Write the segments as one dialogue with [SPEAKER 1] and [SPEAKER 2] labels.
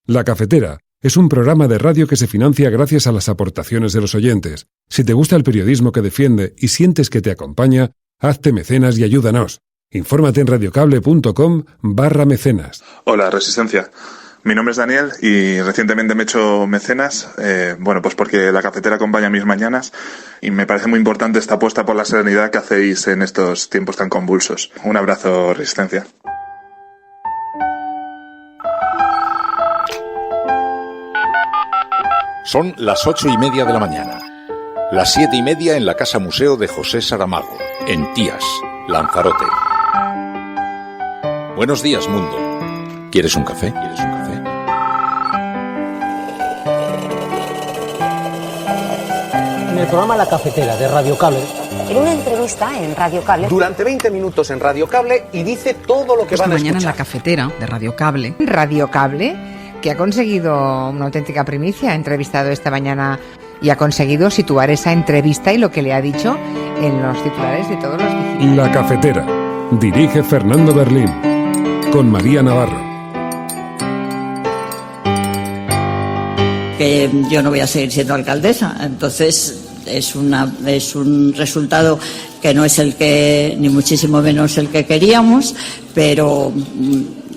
[SPEAKER 1] La Cafetera es un programa de radio que se financia gracias a las aportaciones de los oyentes. Si te gusta el periodismo que defiende y sientes que te acompaña, hazte mecenas y ayúdanos. Infórmate en radiocable.com/mecenas.
[SPEAKER 2] Hola, Resistencia. Mi nombre es Daniel y recientemente me he hecho mecenas, pues porque la Cafetera acompaña mis mañanas y me parece muy importante esta apuesta por la serenidad que hacéis en estos tiempos tan convulsos. Un abrazo, Resistencia.
[SPEAKER 3] Son las 8:30 de la mañana. Las 7:30 en la Casa Museo de José Saramago, en Tías, Lanzarote. Buenos días, mundo. ¿Quieres un café?
[SPEAKER 4] En el programa La Cafetera de Radio Cable.
[SPEAKER 5] En una entrevista en Radio Cable.
[SPEAKER 6] Durante 20 minutos en Radio Cable y dice todo lo que van a escuchar.
[SPEAKER 7] Esta mañana en La Cafetera de Radio Cable.
[SPEAKER 8] Radio Cable, que ha conseguido una auténtica primicia, ha entrevistado esta mañana y ha conseguido situar esa entrevista y lo que le ha dicho en los titulares de todos los digitales.
[SPEAKER 1] La Cafetera. Dirige Fernando Berlín. Con María Navarro.
[SPEAKER 9] Que yo no voy a seguir siendo alcaldesa, entonces es un resultado que no es el que, ni muchísimo menos el que queríamos, pero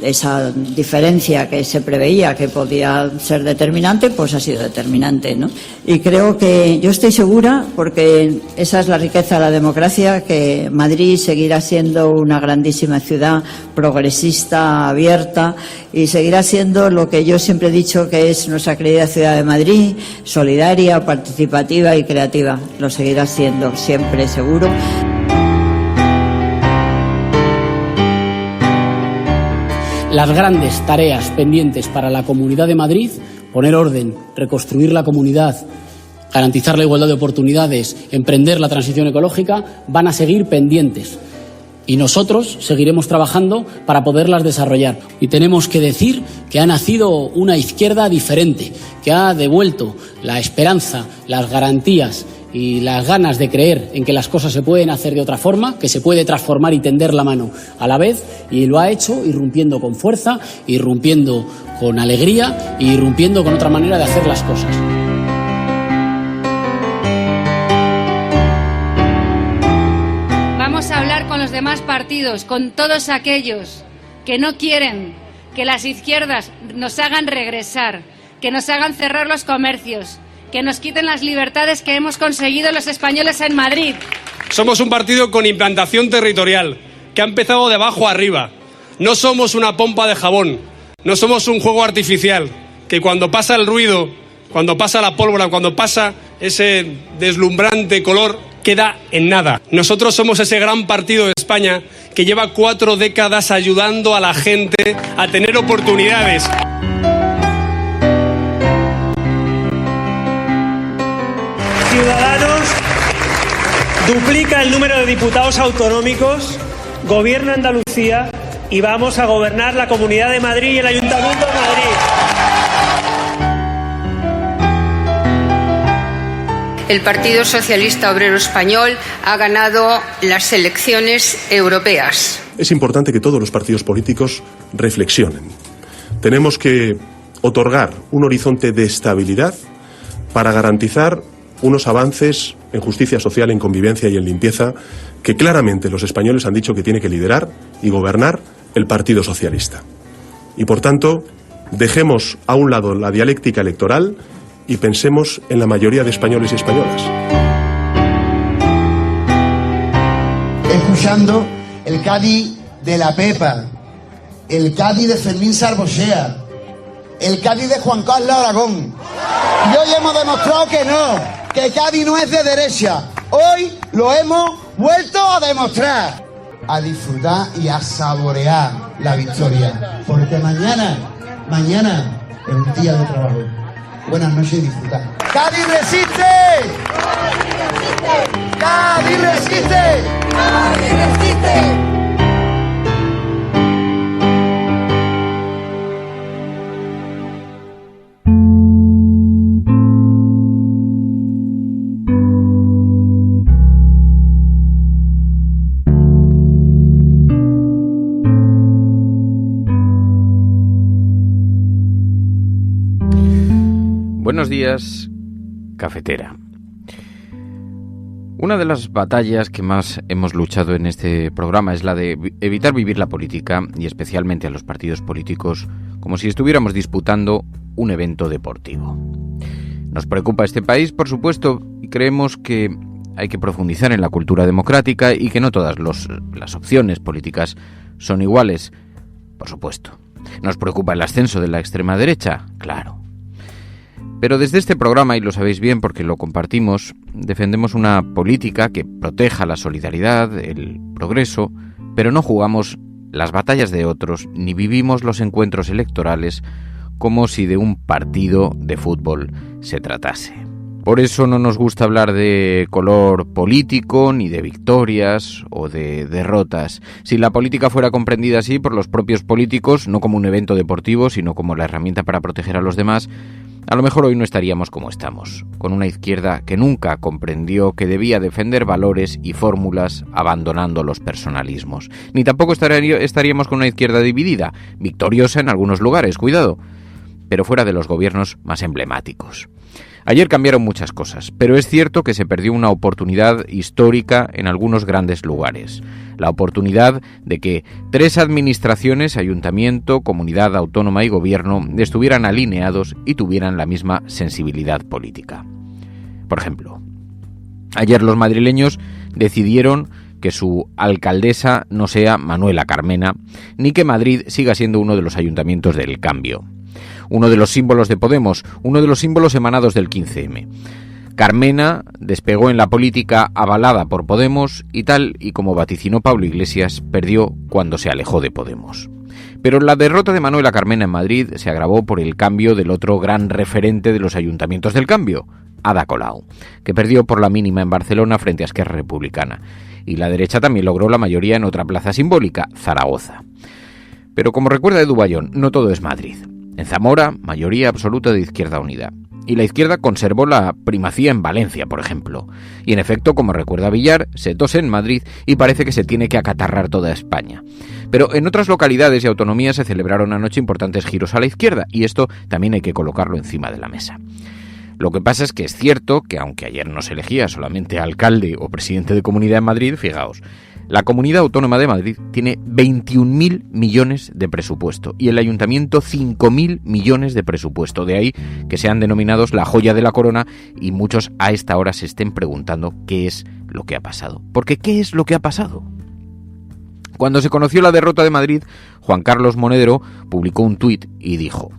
[SPEAKER 9] esa diferencia que se preveía que podía ser determinante, pues ha sido determinante, ¿no? Y creo que yo estoy segura, porque esa es la riqueza de la democracia, que Madrid seguirá siendo una grandísima ciudad progresista, abierta, y seguirá siendo lo que yo siempre he dicho que es nuestra querida ciudad de Madrid, solidaria, participativa y creativa. Lo seguirá siendo, siempre, seguro.
[SPEAKER 4] Las grandes tareas pendientes para la Comunidad de Madrid, poner orden, reconstruir la comunidad, garantizar la igualdad de oportunidades, emprender la transición ecológica, van a seguir pendientes. Y nosotros seguiremos trabajando para poderlas desarrollar. Y tenemos que decir que ha nacido una izquierda diferente, que ha devuelto la esperanza, las garantías y las ganas de creer en que las cosas se pueden hacer de otra forma, que se puede transformar y tender la mano a la vez, y lo ha hecho irrumpiendo con fuerza, irrumpiendo con alegría y irrumpiendo con otra manera de hacer las cosas.
[SPEAKER 10] Vamos a hablar con los demás partidos, con todos aquellos que no quieren que las izquierdas nos hagan regresar, que nos hagan cerrar los comercios, que nos quiten las libertades que hemos conseguido los españoles en Madrid.
[SPEAKER 11] Somos un partido con implantación territorial, que ha empezado de abajo arriba. No somos una pompa de jabón, no somos un juego artificial, que cuando pasa el ruido, cuando pasa la pólvora, cuando pasa ese deslumbrante color, queda en nada. Nosotros somos ese gran partido de España que lleva 4 décadas ayudando a la gente a tener oportunidades.
[SPEAKER 12] Ciudadanos duplica el número de diputados autonómicos, gobierna Andalucía y vamos a gobernar la Comunidad de Madrid y el Ayuntamiento de Madrid.
[SPEAKER 13] El Partido Socialista Obrero Español ha ganado las elecciones europeas.
[SPEAKER 14] Es importante que todos los partidos políticos reflexionen. Tenemos que otorgar un horizonte de estabilidad para garantizar unos avances en justicia social, en convivencia y en limpieza que claramente los españoles han dicho que tiene que liderar y gobernar el Partido Socialista. Y por tanto, dejemos a un lado la dialéctica electoral y pensemos en la mayoría de españoles y españolas.
[SPEAKER 15] Escuchando el Cádiz de la Pepa, el Cádiz de Fermín Sarbosea, el Cádiz de Juan Carlos Aragón. Y hoy hemos demostrado que no, que Cádiz no es de derecha. Hoy lo hemos vuelto a demostrar. A disfrutar y a saborear la victoria. Porque mañana es un día de trabajo. Buenas noches y disfrutar. ¡Cádiz resiste! ¡Cádiz resiste! ¡Cádiz resiste!
[SPEAKER 16] Buenos días, cafetera. Una de las batallas que más hemos luchado en este programa es la de evitar vivir la política, y especialmente a los partidos políticos, como si estuviéramos disputando un evento deportivo. Nos preocupa este país, por supuesto, y creemos que hay que profundizar en la cultura democrática y que no todas las opciones políticas son iguales, por supuesto. Nos preocupa el ascenso de la extrema derecha, claro. Pero desde este programa, y lo sabéis bien porque lo compartimos, defendemos una política que proteja la solidaridad, el progreso, pero no jugamos las batallas de otros ni vivimos los encuentros electorales como si de un partido de fútbol se tratase. Por eso no nos gusta hablar de color político, ni de victorias o de derrotas. Si la política fuera comprendida así por los propios políticos, no como un evento deportivo, sino como la herramienta para proteger a los demás, a lo mejor hoy no estaríamos como estamos, con una izquierda que nunca comprendió que debía defender valores y fórmulas abandonando los personalismos. Ni tampoco estaríamos con una izquierda dividida, victoriosa en algunos lugares, cuidado, pero fuera de los gobiernos más emblemáticos. Ayer cambiaron muchas cosas, pero es cierto que se perdió una oportunidad histórica en algunos grandes lugares. La oportunidad de que 3 administraciones, ayuntamiento, comunidad autónoma y gobierno, estuvieran alineados y tuvieran la misma sensibilidad política. Por ejemplo, ayer los madrileños decidieron que su alcaldesa no sea Manuela Carmena, ni que Madrid siga siendo uno de los ayuntamientos del cambio. Uno de los símbolos de Podemos, uno de los símbolos emanados del 15M. Carmena despegó en la política avalada por Podemos y tal y como vaticinó Pablo Iglesias, perdió cuando se alejó de Podemos. Pero la derrota de Manuela Carmena en Madrid se agravó por el cambio del otro gran referente de los ayuntamientos del cambio, Ada Colau, que perdió por la mínima en Barcelona frente a Esquerra Republicana. Y la derecha también logró la mayoría en otra plaza simbólica, Zaragoza. Pero como recuerda Edu Bayón, no todo es Madrid. En Zamora, mayoría absoluta de Izquierda Unida. Y la izquierda conservó la primacía en Valencia, por ejemplo. Y en efecto, como recuerda Villar, se tose en Madrid y parece que se tiene que acatarrar toda España. Pero en otras localidades y autonomías se celebraron anoche importantes giros a la izquierda, y esto también hay que colocarlo encima de la mesa. Lo que pasa es que es cierto que, aunque ayer no se elegía solamente alcalde o presidente de comunidad en Madrid, fijaos, la Comunidad Autónoma de Madrid tiene 21.000 millones de presupuesto y el Ayuntamiento 5.000 millones de presupuesto. De ahí que sean denominados la joya de la corona y muchos a esta hora se estén preguntando qué es lo que ha pasado. Porque ¿qué es lo que ha pasado? Cuando se conoció la derrota de Madrid, Juan Carlos Monedero publicó un tuit y dijo: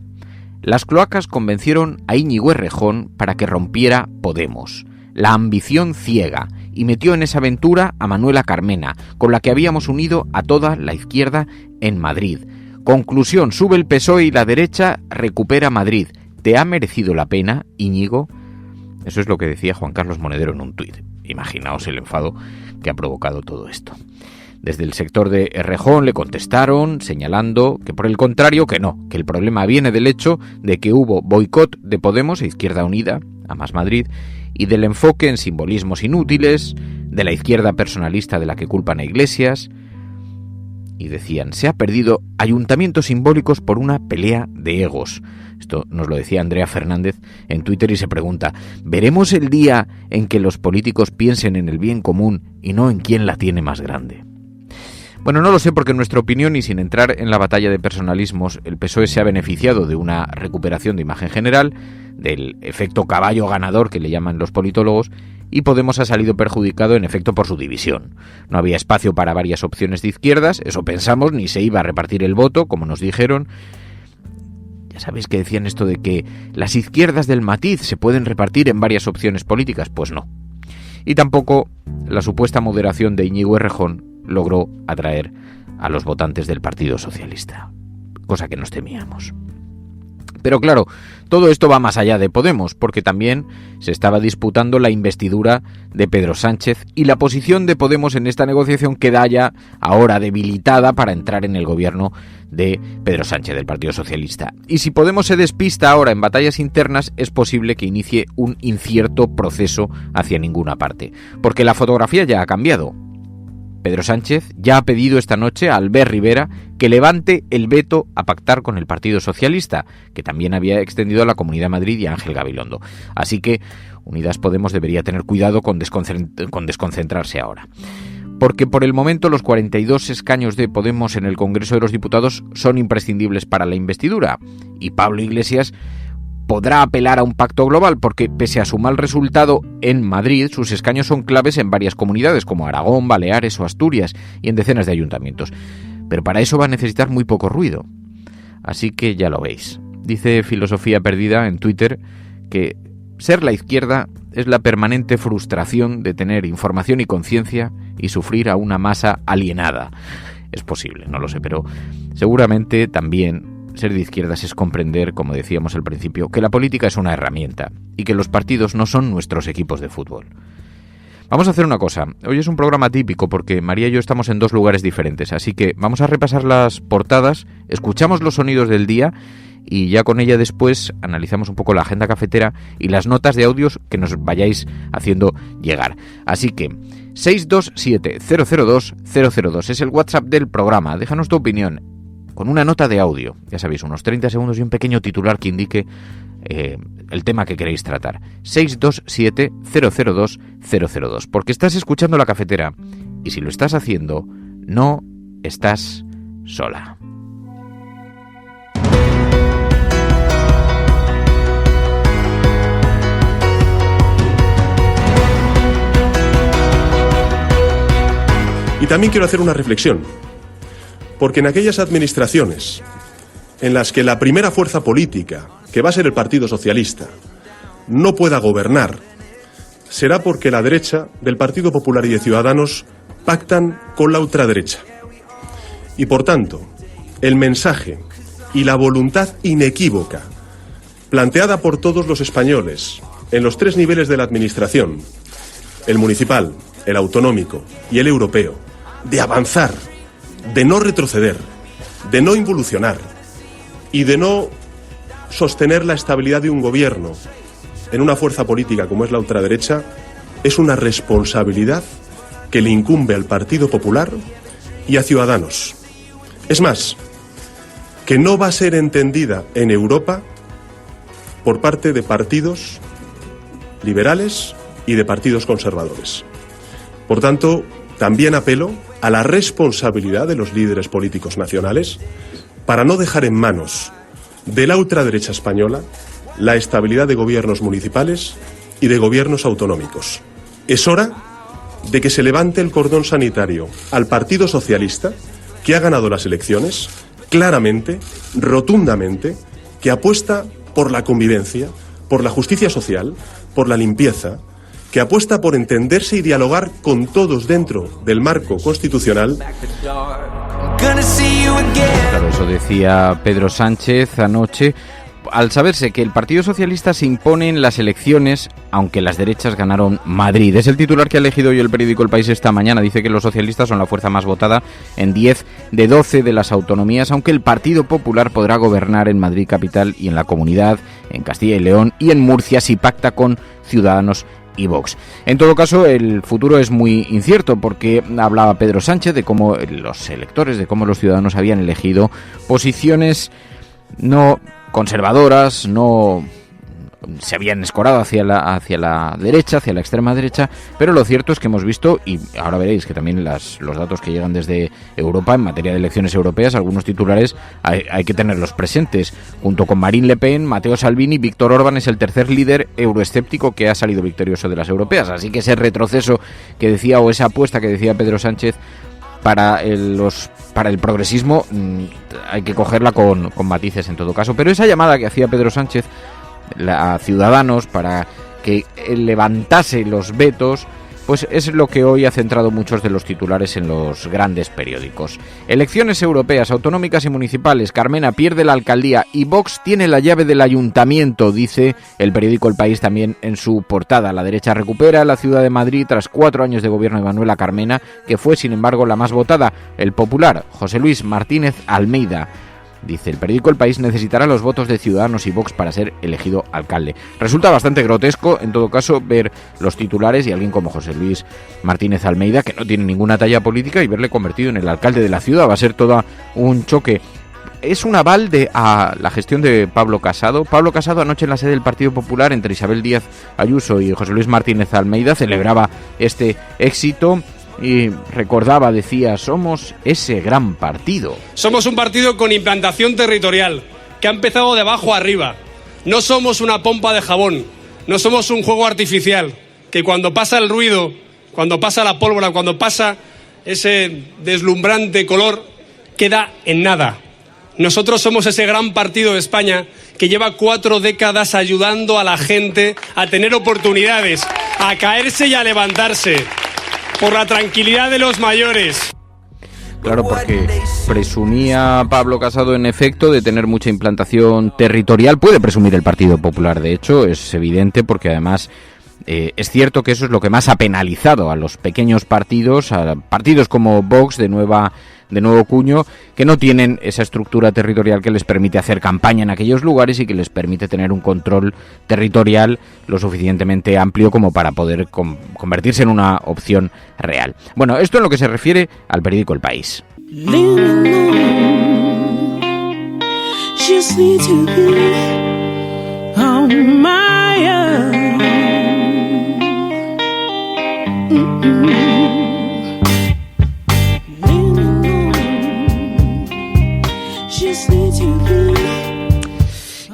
[SPEAKER 16] «Las cloacas convencieron a Íñigo Errejón para que rompiera Podemos. La ambición ciega y metió en esa aventura a Manuela Carmena, con la que habíamos unido a toda la izquierda en Madrid. Conclusión, sube el PSOE y la derecha recupera Madrid. ¿Te ha merecido la pena, Íñigo?». Eso es lo que decía Juan Carlos Monedero en un tuit. Imaginaos el enfado que ha provocado todo esto. Desde el sector de Errejón le contestaron señalando que por el contrario que no, que el problema viene del hecho de que hubo boicot de Podemos e Izquierda Unida, a Más Madrid, y del enfoque en simbolismos inútiles, de la izquierda personalista de la que culpan a Iglesias, y decían, se ha perdido ayuntamientos simbólicos por una pelea de egos. Esto nos lo decía Andrea Fernández en Twitter y se pregunta, ¿veremos el día en que los políticos piensen en el bien común y no en quién la tiene más grande? Bueno, no lo sé porque en nuestra opinión, y sin entrar en la batalla de personalismos, el PSOE se ha beneficiado de una recuperación de imagen general, del efecto caballo ganador que le llaman los politólogos, y Podemos ha salido perjudicado en efecto por su división. No había espacio para varias opciones de izquierdas, eso pensamos, ni se iba a repartir el voto, como nos dijeron. Ya sabéis que decían esto de que las izquierdas del matiz se pueden repartir en varias opciones políticas, pues no. Y tampoco la supuesta moderación de Íñigo Errejón logró atraer a los votantes del Partido Socialista, cosa que nos temíamos. Pero claro, todo esto va más allá de Podemos, porque también se estaba disputando la investidura de Pedro Sánchez y la posición de Podemos en esta negociación queda ya ahora debilitada para entrar en el gobierno de Pedro Sánchez, del Partido Socialista. Y si Podemos se despista ahora en batallas internas, es posible que inicie un incierto proceso hacia ninguna parte, porque la fotografía ya ha cambiado. Pedro Sánchez ya ha pedido esta noche a Albert Rivera que levante el veto a pactar con el Partido Socialista, que también había extendido a la Comunidad de Madrid y a Ángel Gabilondo. Así que Unidas Podemos debería tener cuidado con desconcentrarse ahora. Porque por el momento los 42 escaños de Podemos en el Congreso de los Diputados son imprescindibles para la investidura. Y Pablo Iglesias podrá apelar a un pacto global porque, pese a su mal resultado en Madrid, sus escaños son claves en varias comunidades como Aragón, Baleares o Asturias y en decenas de ayuntamientos. Pero para eso va a necesitar muy poco ruido. Así que ya lo veis. Dice Filosofía Perdida en Twitter que ser la izquierda es la permanente frustración de tener información y conciencia y sufrir a una masa alienada. Es posible, no lo sé, pero seguramente también ser de izquierdas es comprender, como decíamos al principio, que la política es una herramienta y que los partidos no son nuestros equipos de fútbol. Vamos a hacer una cosa. Hoy es un programa típico porque María y yo estamos en dos lugares diferentes, así que vamos a repasar las portadas, escuchamos los sonidos del día y ya con ella después analizamos un poco la agenda cafetera y las notas de audios que nos vayáis haciendo llegar. Así que 627-002-002 es el WhatsApp del programa. Déjanos tu opinión con una nota de audio, ya sabéis, unos 30 segundos y un pequeño titular que indique el tema que queréis tratar. 627-002-002, porque estás escuchando La Cafetera y si lo estás haciendo, no estás sola.
[SPEAKER 14] Y también quiero hacer una reflexión, porque en aquellas administraciones en las que la primera fuerza política, que va a ser el Partido Socialista, no pueda gobernar, será porque la derecha del Partido Popular y de Ciudadanos pactan con la ultraderecha. Y por tanto, el mensaje y la voluntad inequívoca planteada por todos los españoles en los tres niveles de la administración, el municipal, el autonómico y el europeo, de avanzar, de no retroceder, de no involucionar y de no sostener la estabilidad de un gobierno en una fuerza política como es la ultraderecha, es una responsabilidad que le incumbe al Partido Popular y a Ciudadanos. Es más, que no va a ser entendida en Europa por parte de partidos liberales y de partidos conservadores. Por tanto, también apelo a la responsabilidad de los líderes políticos nacionales para no dejar en manos de la ultraderecha española la estabilidad de gobiernos municipales y de gobiernos autonómicos. Es hora de que se levante el cordón sanitario al Partido Socialista, que ha ganado las elecciones, claramente, rotundamente, que apuesta por la convivencia, por la justicia social, por la limpieza, que apuesta por entenderse y dialogar con todos dentro del marco constitucional.
[SPEAKER 16] Claro, eso decía Pedro Sánchez anoche, al saberse que el Partido Socialista se impone en las elecciones, aunque las derechas ganaron Madrid. Es el titular que ha elegido hoy el periódico El País esta mañana. Dice que los socialistas son la fuerza más votada en 10 de 12 de las autonomías, aunque el Partido Popular podrá gobernar en Madrid capital y en la Comunidad, en Castilla y León y en Murcia si pacta con Ciudadanos y Vox. En todo caso, el futuro es muy incierto porque hablaba Pedro Sánchez de cómo los electores, de cómo los ciudadanos habían elegido posiciones no conservadoras, no se habían escorado hacia la derecha, hacia la extrema derecha, pero lo cierto es que hemos visto, y ahora veréis que también los datos que llegan desde Europa en materia de elecciones europeas, algunos titulares hay que tenerlos presentes. Junto con Marine Le Pen, Matteo Salvini, Víctor Orbán es el tercer líder euroescéptico que ha salido victorioso de las europeas, así que ese retroceso que decía, o esa apuesta que decía Pedro Sánchez para el progresismo, hay que cogerla con matices en todo caso. Pero esa llamada que hacía Pedro Sánchez a Ciudadanos para que levantase los vetos, pues es lo que hoy ha centrado muchos de los titulares en los grandes periódicos. Elecciones europeas, autonómicas y municipales. Carmena pierde la alcaldía y Vox tiene la llave del ayuntamiento, dice el periódico El País también en su portada. La derecha recupera la ciudad de Madrid tras 4 años de gobierno de Manuela Carmena, que fue sin embargo la más votada. El popular José Luis Martínez Almeida dice el periódico El País, necesitará los votos de Ciudadanos y Vox para ser elegido alcalde. Resulta bastante grotesco, en todo caso, ver los titulares y alguien como José Luis Martínez Almeida, que no tiene ninguna talla política, y verle convertido en el alcalde de la ciudad. Va a ser todo un choque. Es un aval a la gestión de Pablo Casado. Pablo Casado anoche en la sede del Partido Popular, entre Isabel Díaz Ayuso y José Luis Martínez Almeida, celebraba este éxito y recordaba, decía, somos ese gran partido.
[SPEAKER 11] Somos un partido con implantación territorial, que ha empezado de abajo arriba. No somos una pompa de jabón, no somos un juego artificial, que cuando pasa el ruido, cuando pasa la pólvora, cuando pasa ese deslumbrante color, queda en nada. Nosotros somos ese gran partido de España que lleva 4 décadas ayudando a la gente a tener oportunidades, a caerse y a levantarse, por la tranquilidad de los mayores.
[SPEAKER 16] Claro, porque presumía Pablo Casado, en efecto, de tener mucha implantación territorial. Puede presumir el Partido Popular, de hecho, es evidente, porque además es cierto que eso es lo que más ha penalizado a los pequeños partidos, a partidos como Vox de nuevo cuño, que no tienen esa estructura territorial que les permite hacer campaña en aquellos lugares y que les permite tener un control territorial lo suficientemente amplio como para poder convertirse en una opción real. Bueno, esto en lo que se refiere al periódico El País.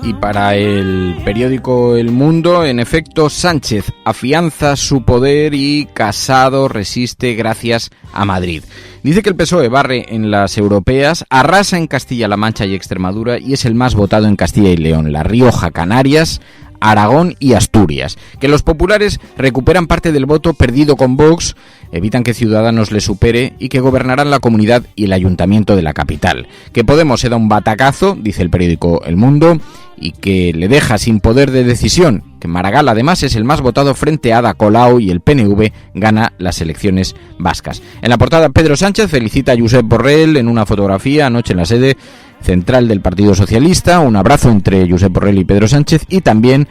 [SPEAKER 16] Y para el periódico El Mundo, en efecto, Sánchez afianza su poder y Casado resiste gracias a Madrid. Dice que el PSOE barre en las europeas, arrasa en Castilla-La Mancha y Extremadura y es el más votado en Castilla y León, La Rioja, Canarias, Aragón y Asturias. Que los populares recuperan parte del voto perdido con Vox, evitan que Ciudadanos le supere y que gobernarán la comunidad y el ayuntamiento de la capital. Que Podemos se da un batacazo, dice el periódico El Mundo, y que le deja sin poder de decisión. Que Maragall además es el más votado frente a Ada Colau y el PNV gana las elecciones vascas. En la portada, Pedro Sánchez felicita a Josep Borrell en una fotografía anoche en la sede central del Partido Socialista, un abrazo entre Josep Borrell y Pedro Sánchez, y también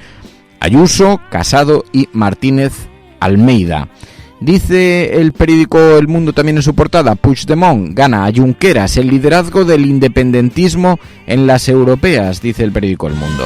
[SPEAKER 16] Ayuso, Casado y Martínez Almeida. Dice el periódico El Mundo también en su portada, Puigdemont gana a Junqueras el liderazgo del independentismo en las europeas, dice el periódico El Mundo.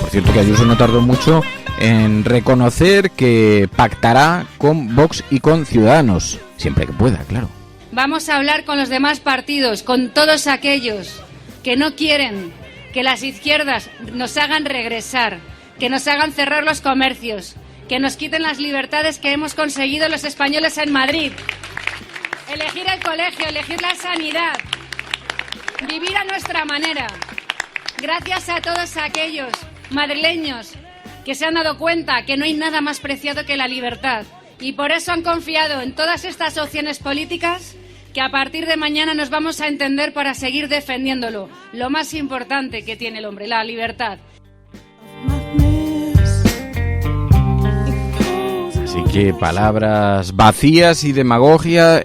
[SPEAKER 16] Por cierto que Ayuso no tardó mucho en reconocer que pactará con Vox y con Ciudadanos, siempre que pueda, claro.
[SPEAKER 10] Vamos a hablar con los demás partidos, con todos aquellos que no quieren que las izquierdas nos hagan regresar, que nos hagan cerrar los comercios, que nos quiten las libertades que hemos conseguido los españoles en Madrid. Elegir el colegio, elegir la sanidad, vivir a nuestra manera. Gracias a todos aquellos madrileños que se han dado cuenta que no hay nada más preciado que la libertad y por eso han confiado en todas estas opciones políticas que a partir de mañana nos vamos a entender para seguir defendiéndolo, lo más importante que tiene el hombre, la libertad.
[SPEAKER 16] Así que palabras vacías y demagogia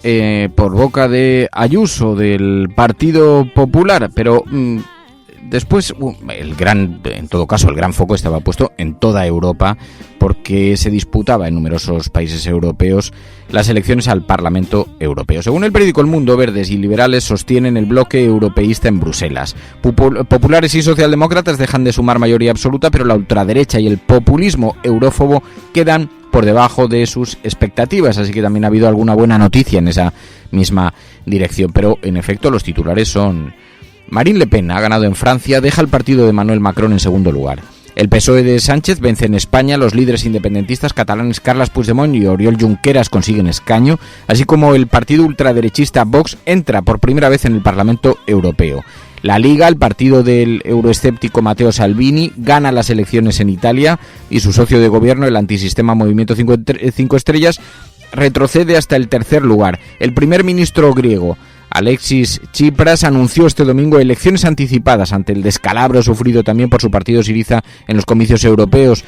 [SPEAKER 16] por boca de Ayuso, del Partido Popular, pero después en todo caso el gran foco estaba puesto en toda Europa, porque se disputaba en numerosos países europeos las elecciones al Parlamento Europeo. Según el periódico El Mundo, verdes y liberales sostienen el bloque europeísta en Bruselas. Populares y socialdemócratas dejan de sumar mayoría absoluta, pero la ultraderecha y el populismo eurófobo quedan por debajo de sus expectativas, así que también ha habido alguna buena noticia en esa misma dirección. Pero en efecto los titulares son: Marine Le Pen ha ganado en Francia, deja el partido de Emmanuel Macron en segundo lugar. El PSOE de Sánchez vence en España, los líderes independentistas catalanes Carles Puigdemont y Oriol Junqueras consiguen escaño, así como el partido ultraderechista Vox entra por primera vez en el Parlamento Europeo. La Liga, el partido del euroescéptico Matteo Salvini, gana las elecciones en Italia y su socio de gobierno, el antisistema Movimiento 5 Estrellas, retrocede hasta el tercer lugar. El primer ministro griego, Alexis Tsipras, anunció este domingo elecciones anticipadas ante el descalabro sufrido también por su partido Syriza en los comicios europeos.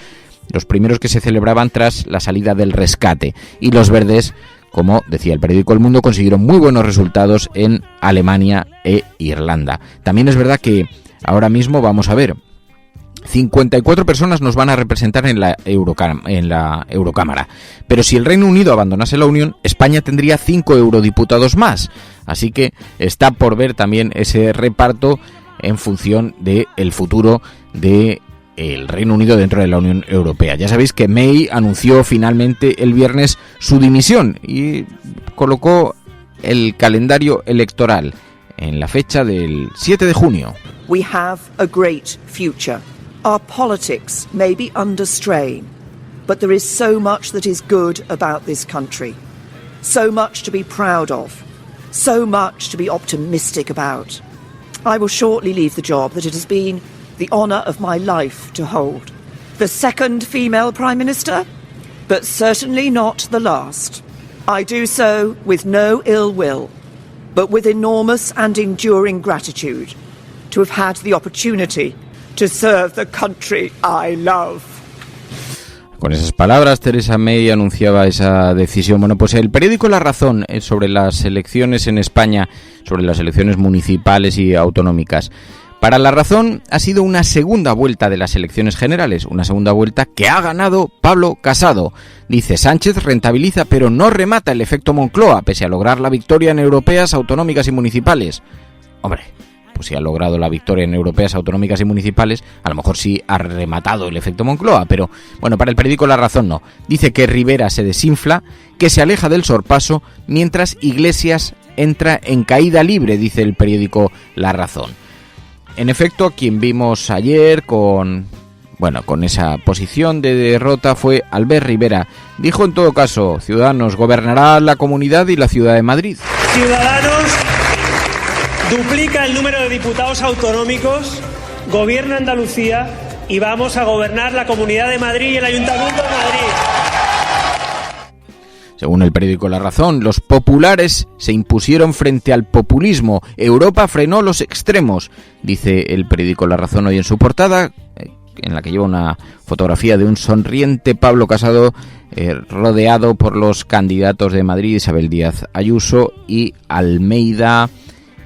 [SPEAKER 16] los primeros que se celebraban tras la salida del rescate, y los verdes, como decía el periódico El Mundo, consiguieron muy buenos resultados en Alemania e Irlanda. También es verdad que ahora mismo vamos a ver, 54 personas nos van a representar en la Eurocámara. Pero si el Reino Unido abandonase la Unión, España tendría 5 eurodiputados más. Así que está por ver también ese reparto en función del futuro del Reino Unido dentro de la Unión Europea. Ya sabéis que May anunció finalmente el viernes su dimisión y colocó el calendario electoral en la fecha del 7 de junio.
[SPEAKER 17] We have a great future. Our politics may be under strain, but there is so much that is good about this country. So much to be proud of. So much to be optimistic about. I will shortly leave the job that it has been the honour of my life to hold. The second female Prime Minister, but certainly not the last. I do so with no ill will, but with enormous and enduring gratitude to have had the opportunity to serve the country I love.
[SPEAKER 16] Con esas palabras, Theresa May anunciaba esa decisión. Bueno, pues el periódico La Razón, sobre las elecciones en España, sobre las elecciones municipales y autonómicas. Para La Razón ha sido una segunda vuelta de las elecciones generales, una segunda vuelta que ha ganado Pablo Casado. Dice, Sánchez rentabiliza pero no remata el efecto Moncloa, pese a lograr la victoria en europeas, autonómicas y municipales. Hombre, pues si ha logrado la victoria en europeas, autonómicas y municipales, a lo mejor sí ha rematado el efecto Moncloa, pero bueno, para el periódico La Razón no. Dice que Rivera se desinfla, que se aleja del sorpaso, mientras Iglesias entra en caída libre, dice el periódico La Razón. En efecto, quien vimos ayer con esa posición de derrota fue Albert Rivera. Dijo en todo caso, Ciudadanos gobernará la Comunidad y la Ciudad de Madrid.
[SPEAKER 12] Ciudadanos duplica el número de diputados autonómicos, gobierna Andalucía y vamos a gobernar la Comunidad de Madrid y el Ayuntamiento de Madrid.
[SPEAKER 16] Según el periódico La Razón, los populares se impusieron frente al populismo. Europa frenó los extremos, dice el periódico La Razón hoy en su portada, en la que lleva una fotografía de un sonriente Pablo Casado rodeado por los candidatos de Madrid, Isabel Díaz Ayuso y Almeida,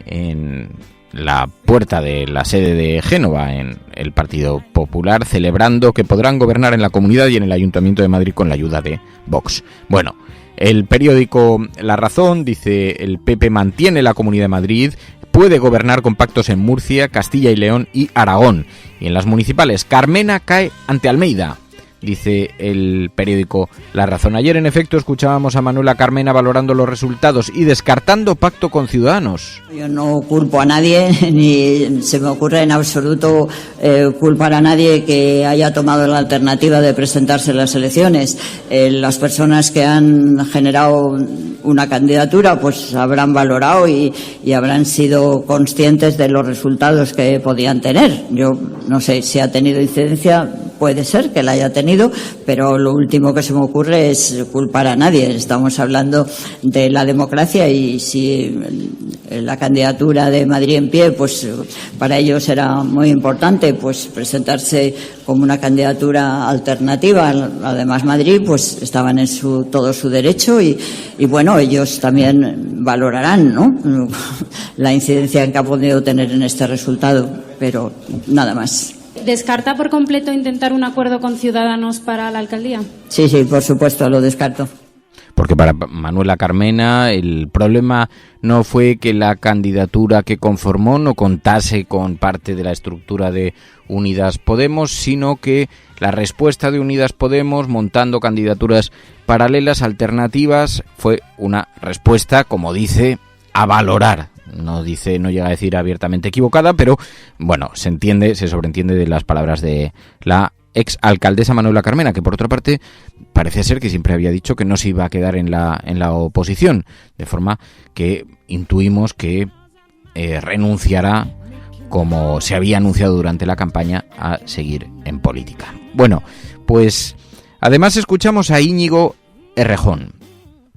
[SPEAKER 16] en la puerta de la sede de Génova, en el Partido Popular, celebrando que podrán gobernar en la Comunidad y en el Ayuntamiento de Madrid con la ayuda de Vox. Bueno, el periódico La Razón dice, el PP mantiene la Comunidad de Madrid, puede gobernar con pactos en Murcia, Castilla y León y Aragón. Y en las municipales, Carmena cae ante Almeida, dice el periódico La Razón. Ayer, en efecto, escuchábamos a Manuela Carmena valorando los resultados y descartando pacto con Ciudadanos.
[SPEAKER 9] Yo no culpo a nadie, ni se me ocurre en absoluto culpar a nadie que haya tomado la alternativa de presentarse en las elecciones. Las personas que han generado una candidatura pues habrán valorado y habrán sido conscientes de los resultados que podían tener. Yo no sé si ha tenido incidencia, puede ser que la haya tenido, pero lo último que se me ocurre es culpar a nadie. Estamos hablando de la democracia y si la candidatura de Madrid en pie, pues para ellos era muy importante pues presentarse como una candidatura alternativa. Además, Madrid pues estaban en todo su derecho y bueno, ellos también valorarán, ¿no?, la incidencia que ha podido tener en este resultado, pero nada más.
[SPEAKER 10] ¿Descarta por completo intentar un acuerdo con Ciudadanos para la alcaldía?
[SPEAKER 9] Sí, por supuesto, lo descarto.
[SPEAKER 16] Porque para Manuela Carmena el problema no fue que la candidatura que conformó no contase con parte de la estructura de Unidas Podemos, sino que la respuesta de Unidas Podemos, montando candidaturas paralelas, alternativas, fue una respuesta, como dice, a valorar. No llega a decir abiertamente equivocada, pero bueno, se sobreentiende de las palabras de la ex alcaldesa Manuela Carmena, que por otra parte parece ser que siempre había dicho que no se iba a quedar en la oposición, de forma que intuimos que renunciará, como se había anunciado durante la campaña, a seguir en política. Bueno, pues además escuchamos a Íñigo Errejón.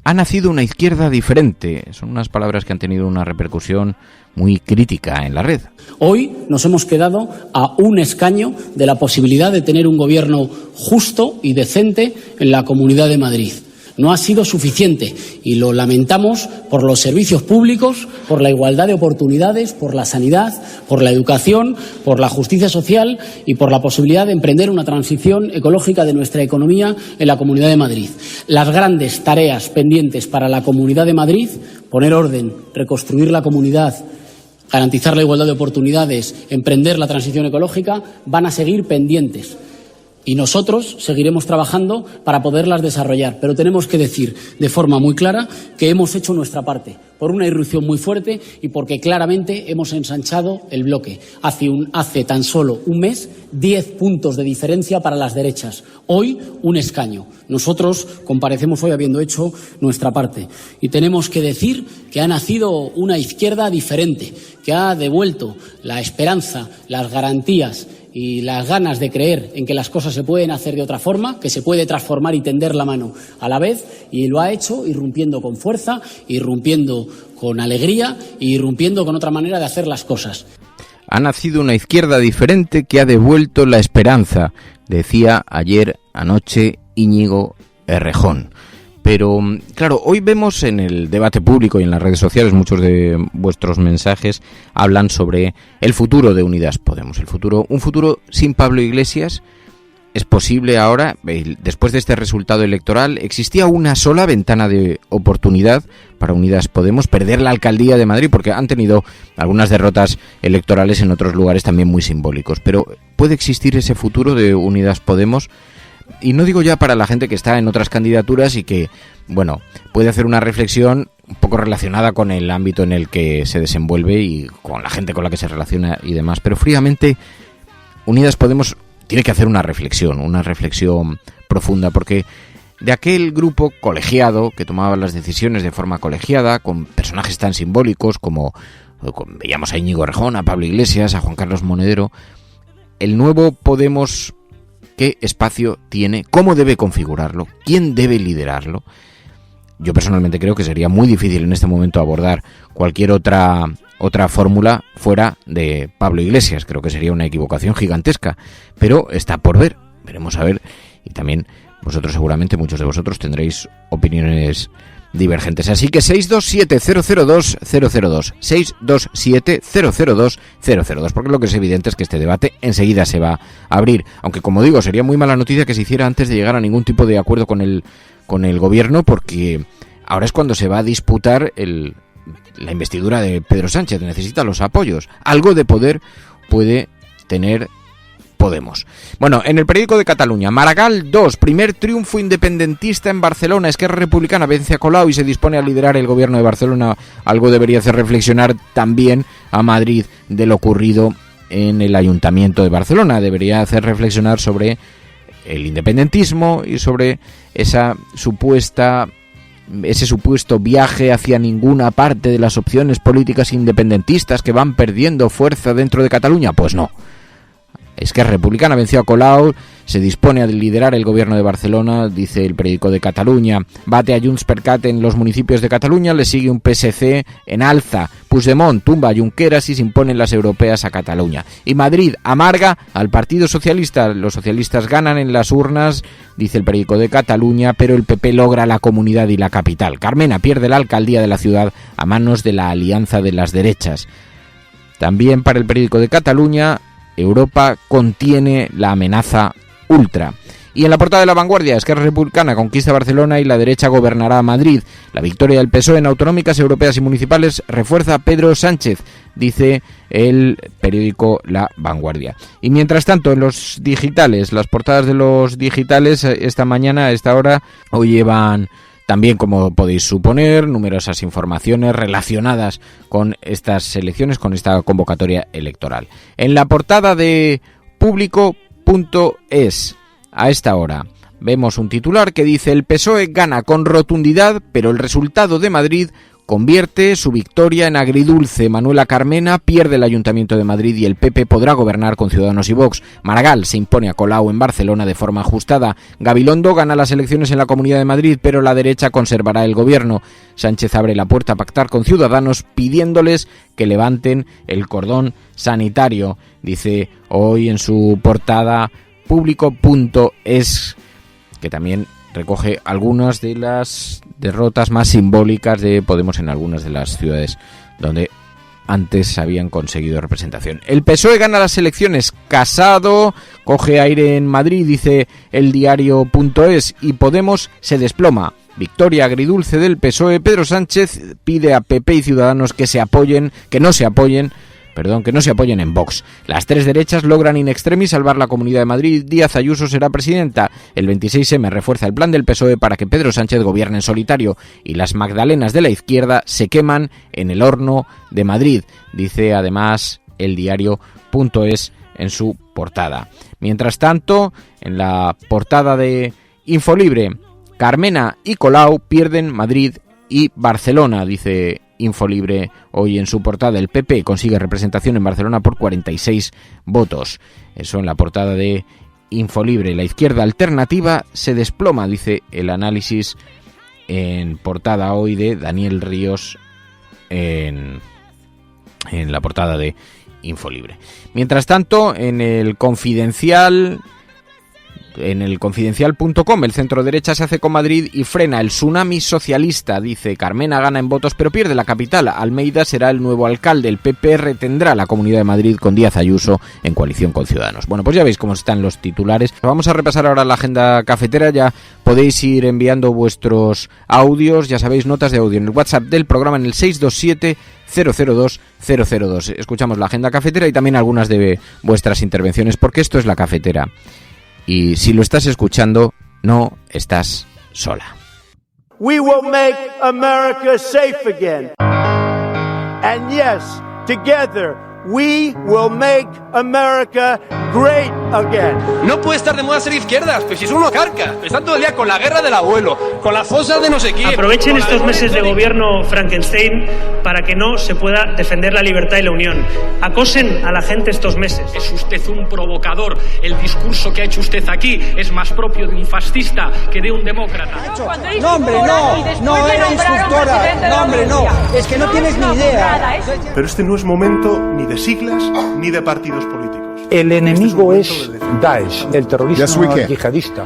[SPEAKER 16] Ha nacido una izquierda diferente. Son unas palabras que han tenido una repercusión muy crítica en la red.
[SPEAKER 4] Hoy nos hemos quedado a un escaño de la posibilidad de tener un gobierno justo y decente en la Comunidad de Madrid. No ha sido suficiente y lo lamentamos por los servicios públicos, por la igualdad de oportunidades, por la sanidad, por la educación, por la justicia social y por la posibilidad de emprender una transición ecológica de nuestra economía en la Comunidad de Madrid. Las grandes tareas pendientes para la Comunidad de Madrid, poner orden, reconstruir la comunidad, garantizar la igualdad de oportunidades, emprender la transición ecológica, van a seguir pendientes. Y nosotros seguiremos trabajando para poderlas desarrollar. Pero tenemos que decir de forma muy clara que hemos hecho nuestra parte, por una irrupción muy fuerte y porque claramente hemos ensanchado el bloque. Hace tan solo un mes, 10 puntos de diferencia para las derechas. Hoy, un escaño. Nosotros comparecemos hoy habiendo hecho nuestra parte. Y tenemos que decir que ha nacido una izquierda diferente, que ha devuelto la esperanza, las garantías y las ganas de creer en que las cosas se pueden hacer de otra forma, que se puede transformar y tender la mano a la vez, y lo ha hecho irrumpiendo con fuerza, irrumpiendo con alegría y irrumpiendo con otra manera de hacer las cosas.
[SPEAKER 16] Ha nacido una izquierda diferente que ha devuelto la esperanza, decía ayer anoche Íñigo Errejón. Pero, claro, hoy vemos en el debate público y en las redes sociales, muchos de vuestros mensajes hablan sobre el futuro de Unidas Podemos. Un futuro sin Pablo Iglesias. ¿Es posible ahora, después de este resultado electoral? ¿Existía una sola ventana de oportunidad para Unidas Podemos? Perder la alcaldía de Madrid, porque han tenido algunas derrotas electorales en otros lugares también muy simbólicos. Pero ¿puede existir ese futuro de Unidas Podemos? Y no digo ya para la gente que está en otras candidaturas y que, bueno, puede hacer una reflexión un poco relacionada con el ámbito en el que se desenvuelve y con la gente con la que se relaciona y demás, pero fríamente Unidas Podemos tiene que hacer una reflexión profunda, porque de aquel grupo colegiado que tomaba las decisiones de forma colegiada, con personajes tan simbólicos como veíamos a Íñigo Errejón, a Pablo Iglesias, a Juan Carlos Monedero, el nuevo Podemos, ¿qué espacio tiene? ¿Cómo debe configurarlo? ¿Quién debe liderarlo? Yo personalmente creo que sería muy difícil en este momento abordar cualquier otra fórmula fuera de Pablo Iglesias. Creo que sería una equivocación gigantesca, pero está por ver. Veremos a ver, y también vosotros seguramente, muchos de vosotros tendréis opiniones divergentes. Así que 627-002-002, 627-002-002, porque lo que es evidente es que este debate enseguida se va a abrir, aunque como digo, sería muy mala noticia que se hiciera antes de llegar a ningún tipo de acuerdo con el gobierno, porque ahora es cuando se va a disputar la investidura de Pedro Sánchez. Necesita los apoyos. Algo de poder puede tener Podemos. Bueno, en el periódico de Cataluña, Maragall 2, primer triunfo independentista en Barcelona. Esquerra Republicana vence a Colau y se dispone a liderar el gobierno de Barcelona. Algo debería hacer reflexionar también a Madrid de lo ocurrido en el Ayuntamiento de Barcelona. Debería hacer reflexionar sobre el independentismo y sobre ese supuesto viaje hacia ninguna parte de las opciones políticas independentistas que van perdiendo fuerza dentro de Cataluña. Pues no. Esquerra Republicana venció a Colau, se dispone a liderar el gobierno de Barcelona, dice el periódico de Cataluña. Bate a Junts per Cat en los municipios de Cataluña, le sigue un PSC en alza. Puigdemont tumba a Junqueras y se imponen las europeas a Cataluña. Y Madrid amarga al Partido Socialista. Los socialistas ganan en las urnas, dice el periódico de Cataluña, pero el PP logra la comunidad y la capital. Carmena pierde la alcaldía de la ciudad a manos de la alianza de las derechas. También para el periódico de Cataluña, Europa contiene la amenaza ultra. Y en la portada de La Vanguardia, Esquerra Republicana conquista Barcelona y la derecha gobernará Madrid. La victoria del PSOE en autonómicas, europeas y municipales refuerza a Pedro Sánchez, dice el periódico La Vanguardia. Y mientras tanto, en los digitales, las portadas de los digitales esta mañana, a esta hora, hoy llevan también, como podéis suponer, numerosas informaciones relacionadas con estas elecciones, con esta convocatoria electoral. En la portada de Público.es, a esta hora, vemos un titular que dice: el PSOE gana con rotundidad, pero el resultado de Madrid convierte su victoria en agridulce. Manuela Carmena pierde el Ayuntamiento de Madrid y el PP podrá gobernar con Ciudadanos y Vox. Maragall se impone a Colau en Barcelona de forma ajustada. Gabilondo gana las elecciones en la Comunidad de Madrid, pero la derecha conservará el gobierno. Sánchez abre la puerta a pactar con Ciudadanos pidiéndoles que levanten el cordón sanitario. Dice hoy en su portada Público.es, que también recoge algunas de las derrotas más simbólicas de Podemos en algunas de las ciudades donde antes habían conseguido representación. El PSOE gana las elecciones. Casado coge aire en Madrid, dice el diario.es, y Podemos se desploma. Victoria agridulce del PSOE. Pedro Sánchez pide a PP y Ciudadanos que no se apoyen en Vox. Las tres derechas logran in extremis salvar la Comunidad de Madrid. Díaz Ayuso será presidenta. El 26M refuerza el plan del PSOE para que Pedro Sánchez gobierne en solitario. Y las magdalenas de la izquierda se queman en el horno de Madrid, dice además el diario.es en su portada. Mientras tanto, en la portada de Infolibre, Carmena y Colau pierden Madrid y Barcelona, dice Infolibre hoy en su portada. El PP consigue representación en Barcelona por 46 votos. Eso en la portada de Infolibre. La izquierda alternativa se desploma, dice el análisis en portada hoy de Daniel Ríos en la portada de Infolibre. Mientras tanto, en el Confidencial.com, el centro derecha se hace con Madrid y frena el tsunami socialista. Dice Carmena gana en votos pero pierde la capital. Almeida será el nuevo alcalde. El PP retendrá la Comunidad de Madrid con Díaz Ayuso en coalición con Ciudadanos. Bueno, pues ya veis cómo están los titulares. Vamos a repasar ahora la agenda cafetera. Ya podéis ir enviando vuestros audios, ya sabéis, notas de audio en el WhatsApp del programa en el 627 002 002. Escuchamos la agenda cafetera y también algunas de vuestras intervenciones, porque esto es la cafetera. Y si lo estás escuchando, no estás sola.
[SPEAKER 18] We will make America safe again. And yes, together we will make America great again.
[SPEAKER 19] No puede estar de moda ser izquierdas, pues si es uno carca. Están todo el día con la guerra del abuelo, con las fosas de no sé quién.
[SPEAKER 12] Aprovechen estos meses de gobierno Frankenstein para que no se pueda defender la libertad y la unión. Acosen a la gente estos meses.
[SPEAKER 19] Es usted un provocador. El discurso que ha hecho usted aquí es más propio de un fascista que de un demócrata.
[SPEAKER 18] No, hombre, no era instructora. No, hombre, no. Es que no tienes ni idea.
[SPEAKER 14] Pero este no es momento ni de siglas ni de partidos políticos.
[SPEAKER 20] El enemigo es Daesh, el terrorismo yihadista.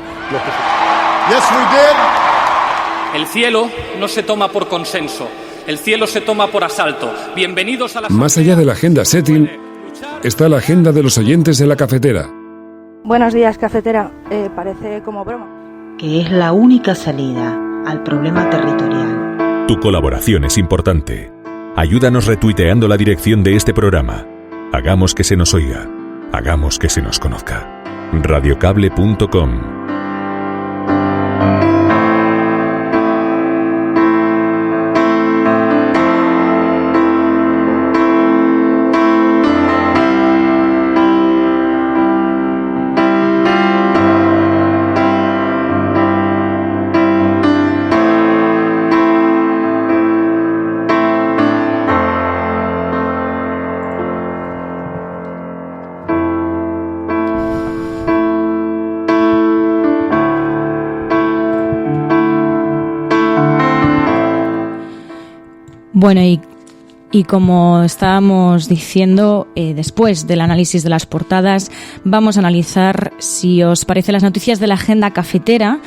[SPEAKER 19] El cielo no se toma por consenso, el cielo se toma por asalto. Bienvenidos a la...
[SPEAKER 1] Más allá de la agenda setting, está la agenda de los oyentes de la cafetera.
[SPEAKER 21] Buenos días, cafetera. Parece como broma.
[SPEAKER 22] Que es la única salida al problema territorial.
[SPEAKER 23] Tu colaboración es importante. Ayúdanos retuiteando la dirección de este programa. Hagamos que se nos oiga. Hagamos que se nos conozca. Radiocable.com.
[SPEAKER 24] Bueno, y como estábamos diciendo, después del análisis de las portadas, vamos a analizar, si os parece, las noticias de la agenda cafetera,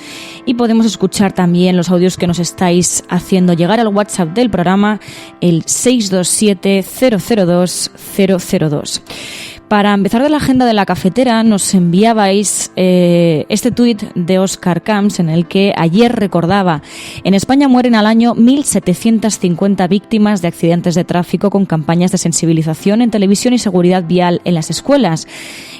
[SPEAKER 24] y podemos escuchar también los audios que nos estáis haciendo llegar al WhatsApp del programa, el 627 002 002. Para empezar de la agenda de la cafetera, nos enviabais este tuit de Óscar Camps, en el que ayer recordaba: en España mueren al año 1.750 víctimas de accidentes de tráfico, con campañas de sensibilización en televisión y seguridad vial en las escuelas.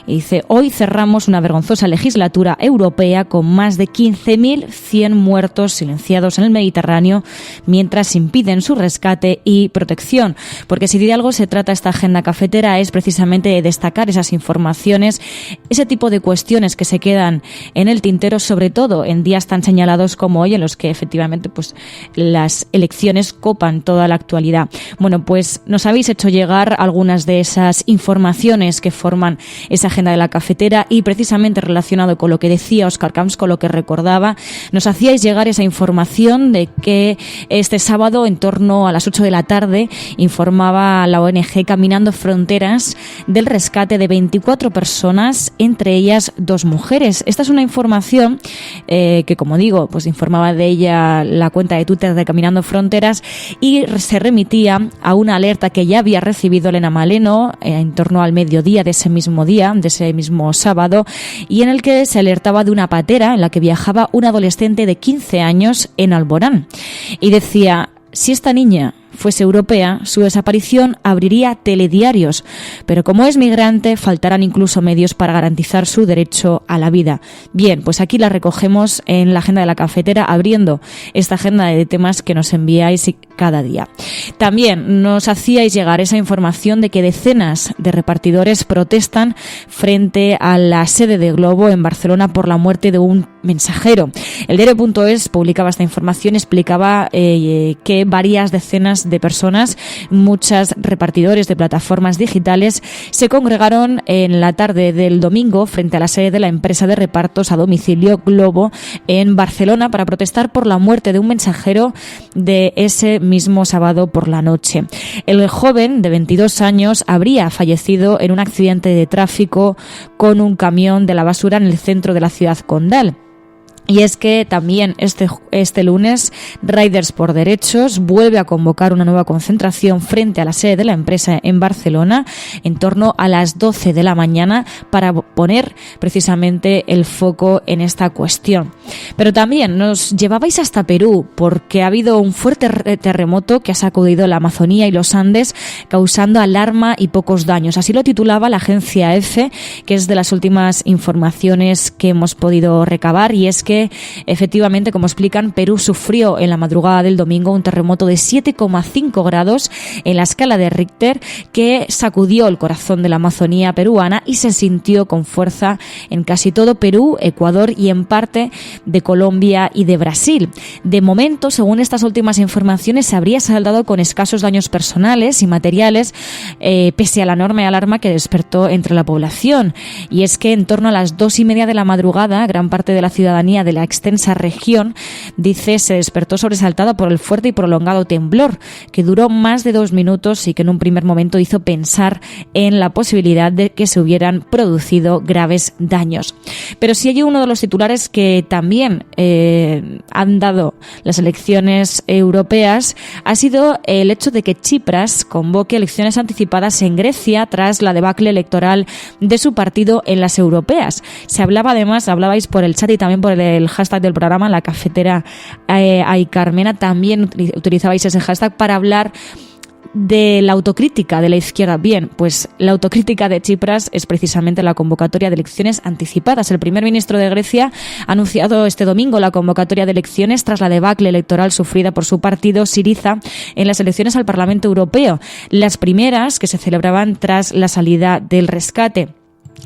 [SPEAKER 24] Y dice: hoy cerramos una vergonzosa legislatura europea con más de 15.100 muertos silenciados en el Mediterráneo, mientras impiden su rescate y protección. Porque si de algo se trata esta agenda cafetera es precisamente de destacar esas informaciones, ese tipo de cuestiones que se quedan en el tintero, sobre todo en días tan señalados como hoy, en los que efectivamente pues las elecciones copan toda la actualidad. Bueno, pues nos habéis hecho llegar algunas de esas informaciones que forman esa agenda de la cafetera, y precisamente relacionado con lo que decía Óscar Camps, con lo que recordaba, nos hacíais llegar esa información de que este sábado, en torno a las 8 de la tarde, informaba la ONG Caminando Fronteras del rescate de 24 personas, entre ellas 2 mujeres. Esta es una información que, como digo, pues informaba de ella la cuenta de Twitter de Caminando Fronteras, y se remitía a una alerta que ya había recibido Elena Maleno en torno al mediodía de ese mismo día, de ese mismo sábado, y en el que se alertaba de una patera en la que viajaba una adolescente de 15 años en Alborán. Y decía: si esta niña fuese europea, su desaparición abriría telediarios, pero como es migrante, faltarán incluso medios para garantizar su derecho a la vida. Bien, pues aquí la recogemos en la agenda de la cafetera, abriendo esta agenda de temas que nos enviáis cada día. También nos hacíais llegar esa información de que decenas de repartidores protestan frente a la sede de Glovo en Barcelona por la muerte de un mensajero. El diario.es publicaba esta información, explicaba que varias decenas de personas, muchos repartidores de plataformas digitales, se congregaron en la tarde del domingo frente a la sede de la empresa de repartos a domicilio Glovo en Barcelona para protestar por la muerte de un mensajero de ese mismo sábado por la noche. El joven de 22 años habría fallecido en un accidente de tráfico con un camión de la basura en el centro de la ciudad condal. Y es que también este lunes Riders por Derechos vuelve a convocar una nueva concentración frente a la sede de la empresa en Barcelona en torno a las 12 de la mañana para poner precisamente el foco en esta cuestión. Pero también nos llevabais hasta Perú, porque ha habido un fuerte terremoto que ha sacudido la Amazonía y los Andes, causando alarma y pocos daños. Así lo titulaba la agencia EFE, que es de las últimas informaciones que hemos podido recabar, y es que efectivamente, como explican, Perú sufrió en la madrugada del domingo un terremoto de 7,5 grados en la escala de Richter, que sacudió el corazón de la Amazonía peruana y se sintió con fuerza en casi todo Perú, Ecuador y en parte de Colombia y de Brasil. De momento, según estas últimas informaciones, se habría saldado con escasos daños personales y materiales, pese a la enorme alarma que despertó entre la población. Y es que en torno a las 2:30 de la madrugada, gran parte de la ciudadanía de la extensa región, dice, se despertó sobresaltada por el fuerte y prolongado temblor, que duró más de 2 minutos y que en un primer momento hizo pensar en la posibilidad de que se hubieran producido graves daños. Pero si hay uno de los titulares que también han dado las elecciones europeas, ha sido el hecho de que Tsipras convoque elecciones anticipadas en Grecia tras la debacle electoral de su partido en las europeas. Se hablaba además, hablabais por el chat y también por el hashtag del programa, la cafetera Carmena, también utilizabais ese hashtag para hablar de la autocrítica de la izquierda. Bien, pues la autocrítica de Tsipras es precisamente la convocatoria de elecciones anticipadas. El primer ministro de Grecia ha anunciado este domingo la convocatoria de elecciones tras la debacle electoral sufrida por su partido Syriza en las elecciones al Parlamento Europeo, las primeras que se celebraban tras la salida del rescate.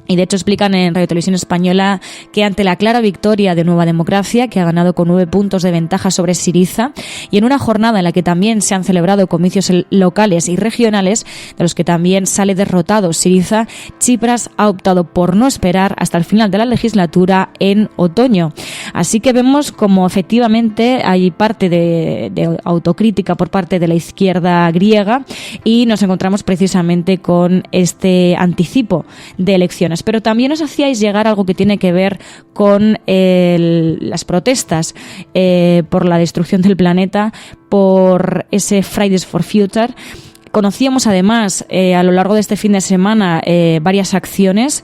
[SPEAKER 24] Y de hecho explican en Radio Televisión Española que ante la clara victoria de Nueva Democracia, que ha ganado con 9 puntos de ventaja sobre Syriza, y en una jornada en la que también se han celebrado comicios locales y regionales, de los que también sale derrotado Syriza, Tsipras ha optado por no esperar hasta el final de la legislatura en otoño. Así que vemos como efectivamente hay parte de autocrítica por parte de la izquierda griega, y nos encontramos precisamente con este anticipo de elecciones. Pero también os hacíais llegar algo que tiene que ver con las protestas por la destrucción del planeta, por ese Fridays for Future. Conocíamos además a lo largo de este fin de semana varias acciones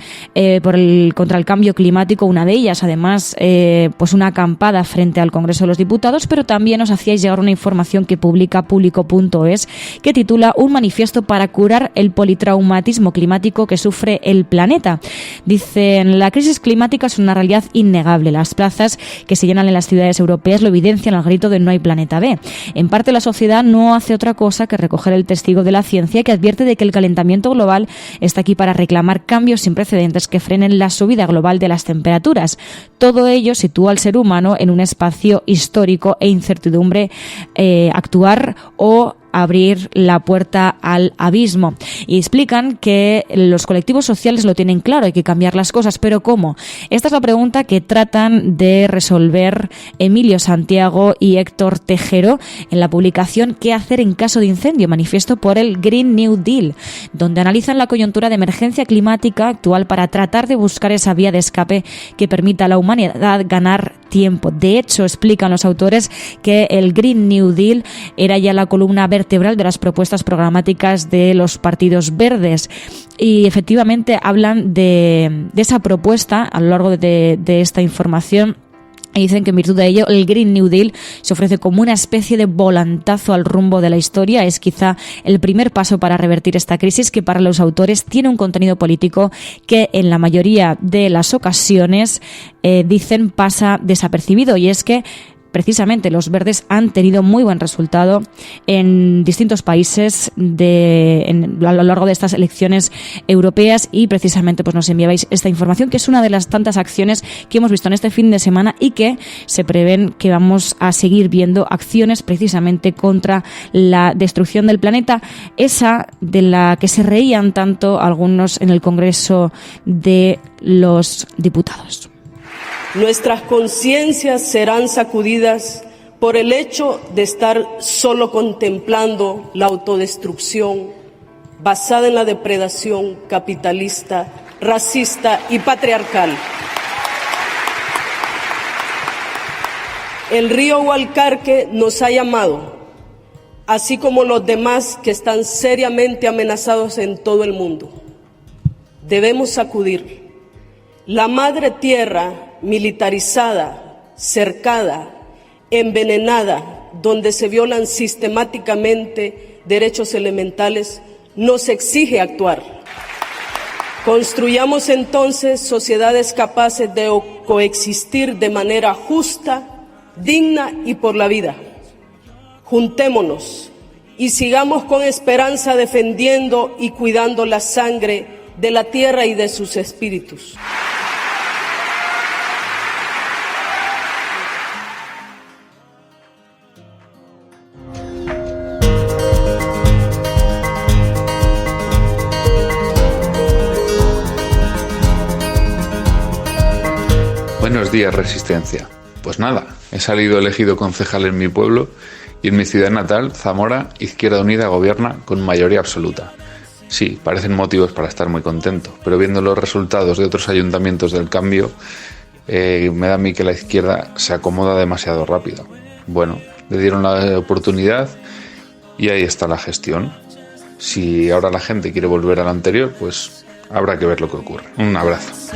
[SPEAKER 24] contra el cambio climático, una de ellas además pues una acampada frente al Congreso de los Diputados, pero también os hacíais llegar una información que publica Público.es que titula Un manifiesto para curar el politraumatismo climático que sufre el planeta. Dicen, la crisis climática es una realidad innegable. Las plazas que se llenan en las ciudades europeas lo evidencian al grito de no hay planeta B. En parte la sociedad no hace otra cosa que recoger el testigo científico de la ciencia que advierte de que el calentamiento global está aquí para reclamar cambios sin precedentes que frenen la subida global de las temperaturas. Todo ello sitúa al ser humano en un espacio histórico e incertidumbre actuar o abrir la puerta al abismo. Y explican que los colectivos sociales lo tienen claro, hay que cambiar las cosas, pero ¿cómo? Esta es la pregunta que tratan de resolver Emilio Santiago y Héctor Tejero en la publicación ¿Qué hacer en caso de incendio?, manifiesto por el Green New Deal, donde analizan la coyuntura de emergencia climática actual para tratar de buscar esa vía de escape que permita a la humanidad ganar tiempo. De hecho, explican los autores que el Green New Deal era ya la columna vertebral de las propuestas programáticas de los partidos verdes y efectivamente hablan de esa propuesta a lo largo de esta información. Y dicen que en virtud de ello el Green New Deal se ofrece como una especie de volantazo al rumbo de la historia. Es quizá el primer paso para revertir esta crisis que para los autores tiene un contenido político que en la mayoría de las ocasiones dicen pasa desapercibido, y es que precisamente los verdes han tenido muy buen resultado en distintos países a lo largo de estas elecciones europeas, y precisamente pues nos enviabais esta información, que es una de las tantas acciones que hemos visto en este fin de semana y que se prevén que vamos a seguir viendo, acciones precisamente contra la destrucción del planeta, esa de la que se reían tanto algunos en el Congreso de los Diputados.
[SPEAKER 2] Nuestras conciencias serán sacudidas por el hecho de estar solo contemplando la autodestrucción basada en la depredación capitalista, racista y patriarcal. El río Gualcarque nos ha llamado, así como los demás que están seriamente amenazados en todo el mundo. Debemos sacudir. La madre tierra militarizada, cercada, envenenada, donde se violan sistemáticamente derechos elementales, nos exige actuar. Construyamos entonces sociedades capaces de coexistir de manera justa, digna y por la vida. Juntémonos y sigamos con esperanza defendiendo y cuidando la sangre de la tierra y de sus espíritus.
[SPEAKER 3] Buenos días, Resistencia. Pues nada, he salido elegido concejal en mi pueblo y en mi ciudad natal, Zamora, Izquierda Unida gobierna con mayoría absoluta. Sí, parecen motivos para estar muy contento, pero viendo los resultados de otros ayuntamientos del cambio, me da a mí que la izquierda se acomoda demasiado rápido. Bueno, le dieron la oportunidad y ahí está la gestión. Si ahora la gente quiere volver a la anterior, pues habrá que ver lo que ocurre. Un abrazo.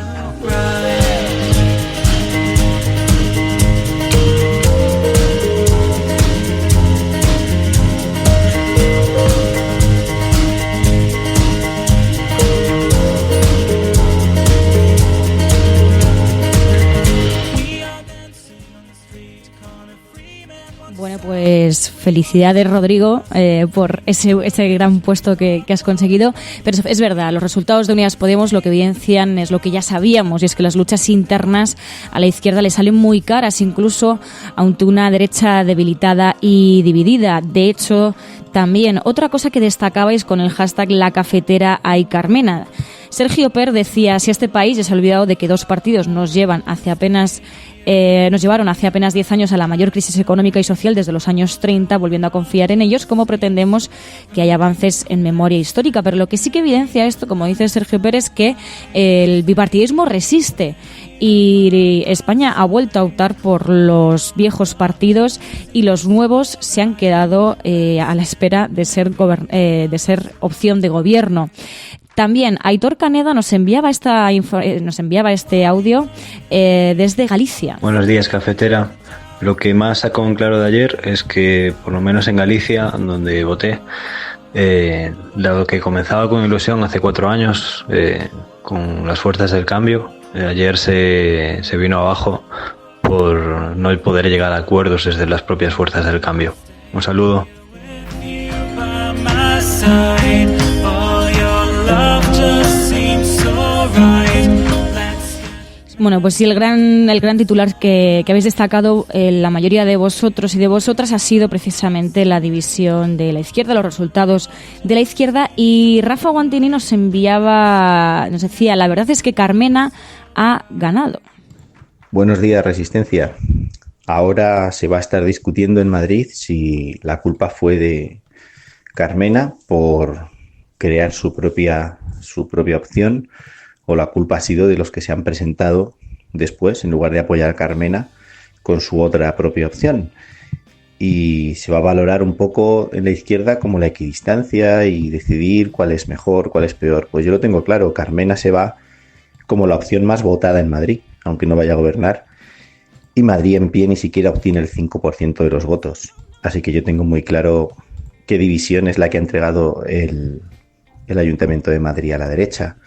[SPEAKER 24] Bueno, pues felicidades, Rodrigo, por ese gran puesto que has conseguido. Pero es verdad, los resultados de Unidas Podemos lo que evidencian es lo que ya sabíamos, y es que las luchas internas a la izquierda le salen muy caras, incluso ante una derecha debilitada y dividida. De hecho, también otra cosa que destacabais con el hashtag La Cafetera Ay Carmena. Sergio Per decía, si este país ya se ha olvidado de que dos partidos nos llevaron hace apenas 10 años a la mayor crisis económica y social desde los años 30, volviendo a confiar en ellos, ¿cómo pretendemos que haya avances en memoria histórica? Pero lo que sí que evidencia esto, como dice Sergio Per, es que el bipartidismo resiste y España ha vuelto a optar por los viejos partidos y los nuevos se han quedado a la espera de ser opción de gobierno. También Aitor Caneda nos enviaba este audio desde Galicia.
[SPEAKER 5] Buenos días, cafetera. Lo que más sacó en claro de ayer es que, por lo menos en Galicia, donde voté, lo que comenzaba con ilusión hace 4 años, con las fuerzas del cambio, ayer se vino abajo por no poder llegar a acuerdos desde las propias fuerzas del cambio. Un saludo.
[SPEAKER 6] tight. All your love just seems so right.
[SPEAKER 24] Bueno, pues sí, el gran titular que habéis destacado la mayoría de vosotros y de vosotras ha sido precisamente la división de la izquierda, los resultados de la izquierda. Y Rafa Guantini nos decía, la verdad es que Carmena ha ganado.
[SPEAKER 7] Buenos días, Resistencia. Ahora se va a estar discutiendo en Madrid si la culpa fue de Carmena por crear su propia opción, o la culpa ha sido de los que se han presentado después, en lugar de apoyar a Carmena, con su otra propia opción. Y se va a valorar un poco en la izquierda como la equidistancia y decidir cuál es mejor, cuál es peor. Pues yo lo tengo claro, Carmena se va como la opción más votada en Madrid, aunque no vaya a gobernar, y Madrid en pie ni siquiera obtiene el 5% de los votos. Así que yo tengo muy claro qué división es la que ha entregado el Ayuntamiento de Madrid a la derecha.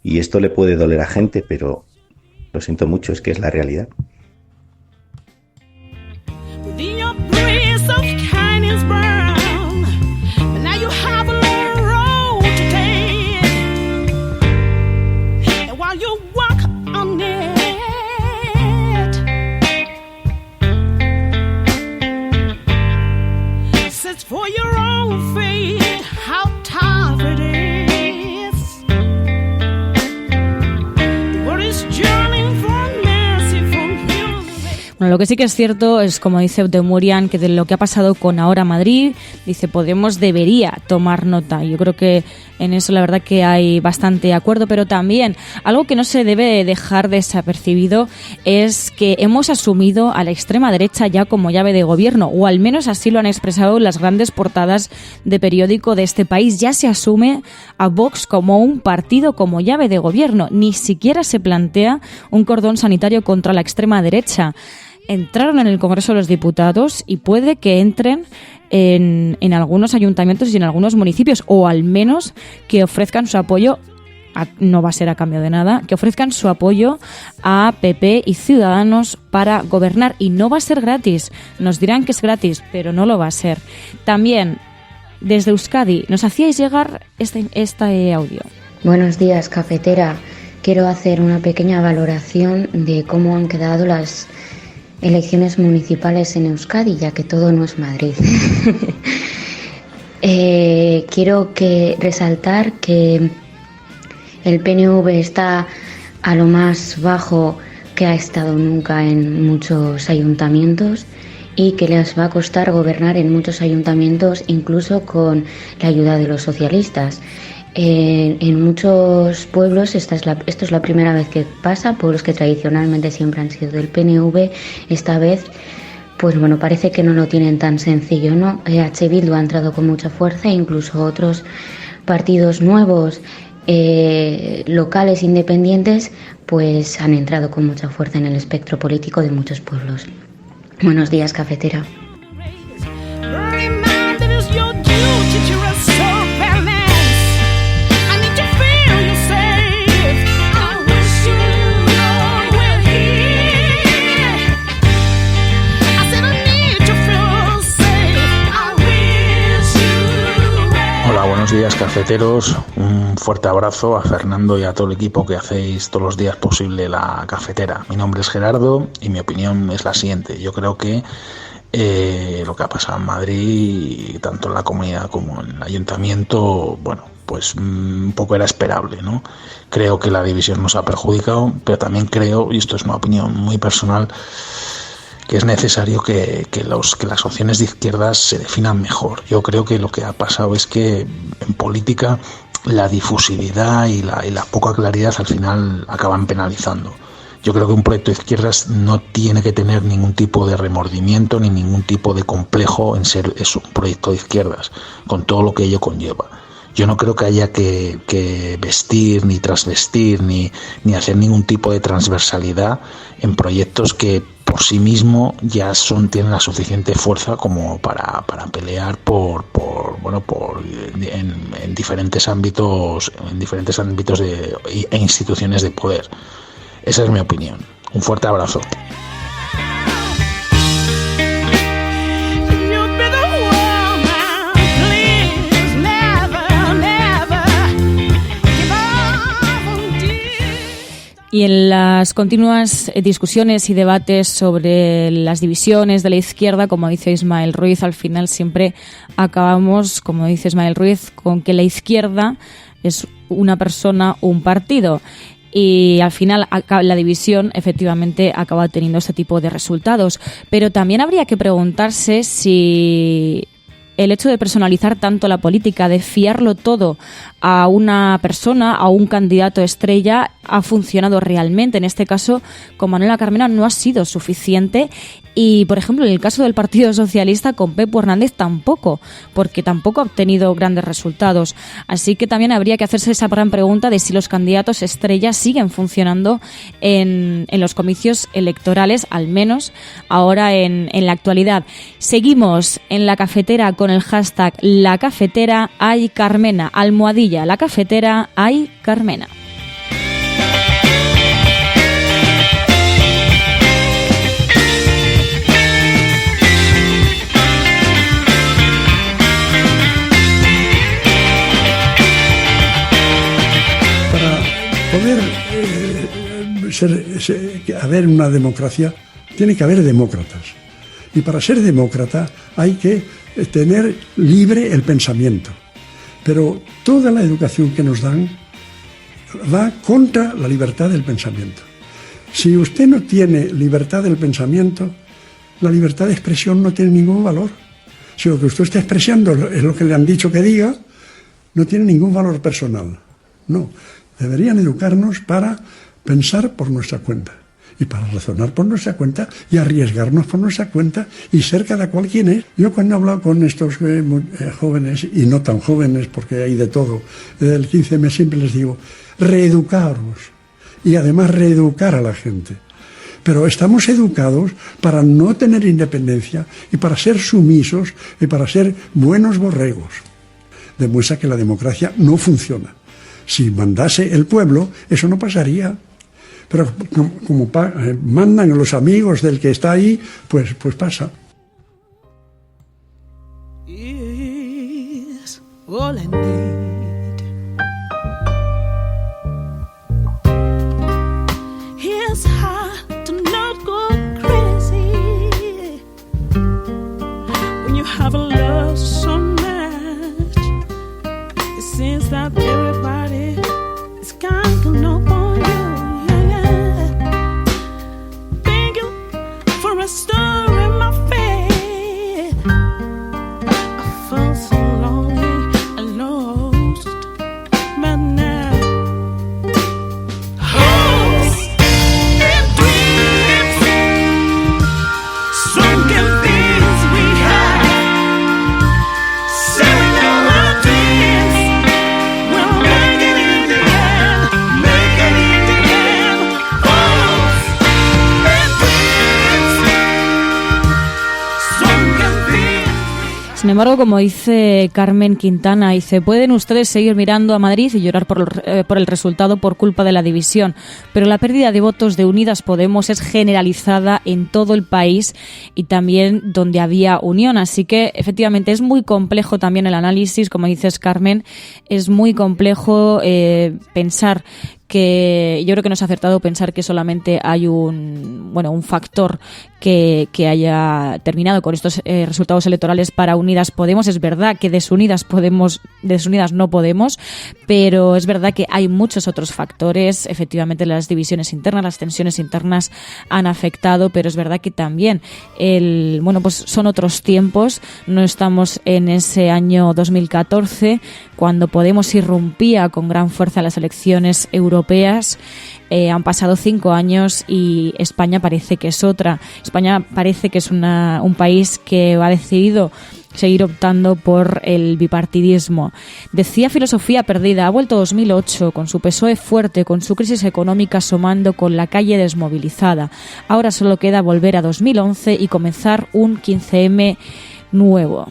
[SPEAKER 7] Y esto le puede doler a gente, pero lo siento mucho, es que es la realidad.
[SPEAKER 24] Bueno, lo que sí que es cierto es, como dice Eudemurian, que de lo que ha pasado con Ahora Madrid, dice, Podemos debería tomar nota. Yo creo que en eso la verdad que hay bastante acuerdo, pero también algo que no se debe dejar desapercibido es que hemos asumido a la extrema derecha ya como llave de gobierno, o al menos así lo han expresado las grandes portadas de periódico de este país. Ya se asume a Vox como un partido como llave de gobierno. Ni siquiera se plantea un cordón sanitario contra la extrema derecha. Entraron en el Congreso de los Diputados y puede que entren en algunos ayuntamientos y en algunos municipios, o al menos que ofrezcan su apoyo, no va a ser a cambio de nada, que ofrezcan su apoyo a PP y Ciudadanos para gobernar. Y no va a ser gratis, nos dirán que es gratis, pero no lo va a ser. También, desde Euskadi, nos hacíais llegar este audio.
[SPEAKER 8] Buenos días, cafetera. Quiero hacer una pequeña valoración de cómo han quedado las elecciones municipales en Euskadi, ya que todo no es Madrid. Quiero resaltar que el PNV está a lo más bajo que ha estado nunca en muchos ayuntamientos, y que les va a costar gobernar en muchos ayuntamientos, incluso con la ayuda de los socialistas. En muchos pueblos, esto es la primera vez que pasa, pueblos que tradicionalmente siempre han sido del PNV, esta vez, pues bueno, parece que no lo tienen tan sencillo, ¿no? EH Bildu ha entrado con mucha fuerza, e incluso otros partidos nuevos, locales, independientes, pues han entrado con mucha fuerza en el espectro político de muchos pueblos. Buenos días, cafetera.
[SPEAKER 13] Buenos días, cafeteros. Un fuerte abrazo a Fernando y a todo el equipo que hacéis todos los días posible la cafetera. Mi nombre es Gerardo y mi opinión es la siguiente. Yo creo que lo que ha pasado en Madrid, tanto en la comunidad como en el ayuntamiento, bueno, pues un poco era esperable, ¿no? Creo que la división nos ha perjudicado, pero también creo, y esto es una opinión muy personal, que es necesario que las opciones de izquierdas se definan mejor. Yo creo que lo que ha pasado es que en política la difusividad y la poca claridad al final acaban penalizando. Yo creo que un proyecto de izquierdas no tiene que tener ningún tipo de remordimiento ni ningún tipo de complejo en ser eso, un proyecto de izquierdas, con todo lo que ello conlleva. Yo no creo que haya que vestir, ni trasvestir, ni hacer ningún tipo de transversalidad en proyectos que por sí mismo ya tienen la suficiente fuerza como para pelear en diferentes ámbitos e instituciones de poder. Esa es mi opinión. Un fuerte abrazo.
[SPEAKER 24] Y en las continuas discusiones y debates sobre las divisiones de la izquierda, como dice Ismael Ruiz, al final siempre acabamos, como dice Ismael Ruiz, con que la izquierda es una persona, un partido. Y al final la división efectivamente acaba teniendo este tipo de resultados. Pero también habría que preguntarse si el hecho de personalizar tanto la política, de fiarlo todo a una persona, a un candidato estrella, ha funcionado realmente. En este caso, con Manuela Carmena no ha sido suficiente. Y, por ejemplo, en el caso del Partido Socialista, con Pepo Hernández tampoco, porque tampoco ha obtenido grandes resultados. Así que también habría que hacerse esa gran pregunta de si los candidatos estrellas siguen funcionando en los comicios electorales, al menos ahora en la actualidad. Seguimos en la cafetera con el hashtag La Cafetera hay Carmena, almohadilla La Cafetera hay Carmena.
[SPEAKER 10] Poder haber una democracia, tiene que haber demócratas. Y para ser demócrata hay que tener libre el pensamiento. Pero toda la educación que nos dan va contra la libertad del pensamiento. Si usted no tiene libertad del pensamiento, la libertad de expresión no tiene ningún valor. Si lo que usted está expresando es lo que le han dicho que diga, no tiene ningún valor personal. No. Deberían educarnos para pensar por nuestra cuenta y para razonar por nuestra cuenta y arriesgarnos por nuestra cuenta y ser cada cual quien es. Yo cuando he hablado con estos jóvenes, y no tan jóvenes porque hay de todo, del 15M siempre les digo, reeducaros y además reeducar a la gente. Pero estamos educados para no tener independencia y para ser sumisos y para ser buenos borregos. Demuestra que la democracia no funciona. Si mandase el pueblo, eso no pasaría. Pero como mandan los amigos del que está ahí, pues pasa.
[SPEAKER 6] Is all I need. It's hard to not go crazy when you have a love so much. It seems that everybody is counting upon you. Yeah. Thank you for restoring my faith. I felt so lonely and lost, but now hopes and dreams, sunken things we had, sharing our dreams. We'll make it in the end, make it in the end. Hopes and dreams, sunken things.
[SPEAKER 24] Sin embargo, como dice Carmen Quintana, dice, pueden ustedes seguir mirando a Madrid y llorar por el resultado por culpa de la división, pero la pérdida de votos de Unidas Podemos es generalizada en todo el país y también donde había unión. Así que, efectivamente, es muy complejo también el análisis, como dices, Carmen, es muy complejo pensar que yo creo que no es acertado pensar que solamente hay un factor que haya terminado con estos resultados electorales para Unidas Podemos. Es verdad que desunidas no podemos, pero es verdad que hay muchos otros factores. Efectivamente, las divisiones internas, las tensiones internas han afectado, pero es verdad que también son otros tiempos. No estamos en ese año 2014 cuando Podemos irrumpía con gran fuerza en las elecciones europeas. Han pasado 5 años y España parece que es otra. España parece que es un país que ha decidido seguir optando por el bipartidismo. Decía Filosofía Perdida, ha vuelto 2008 con su PSOE fuerte, con su crisis económica asomando, con la calle desmovilizada. Ahora solo queda volver a 2011 y comenzar un 15M nuevo.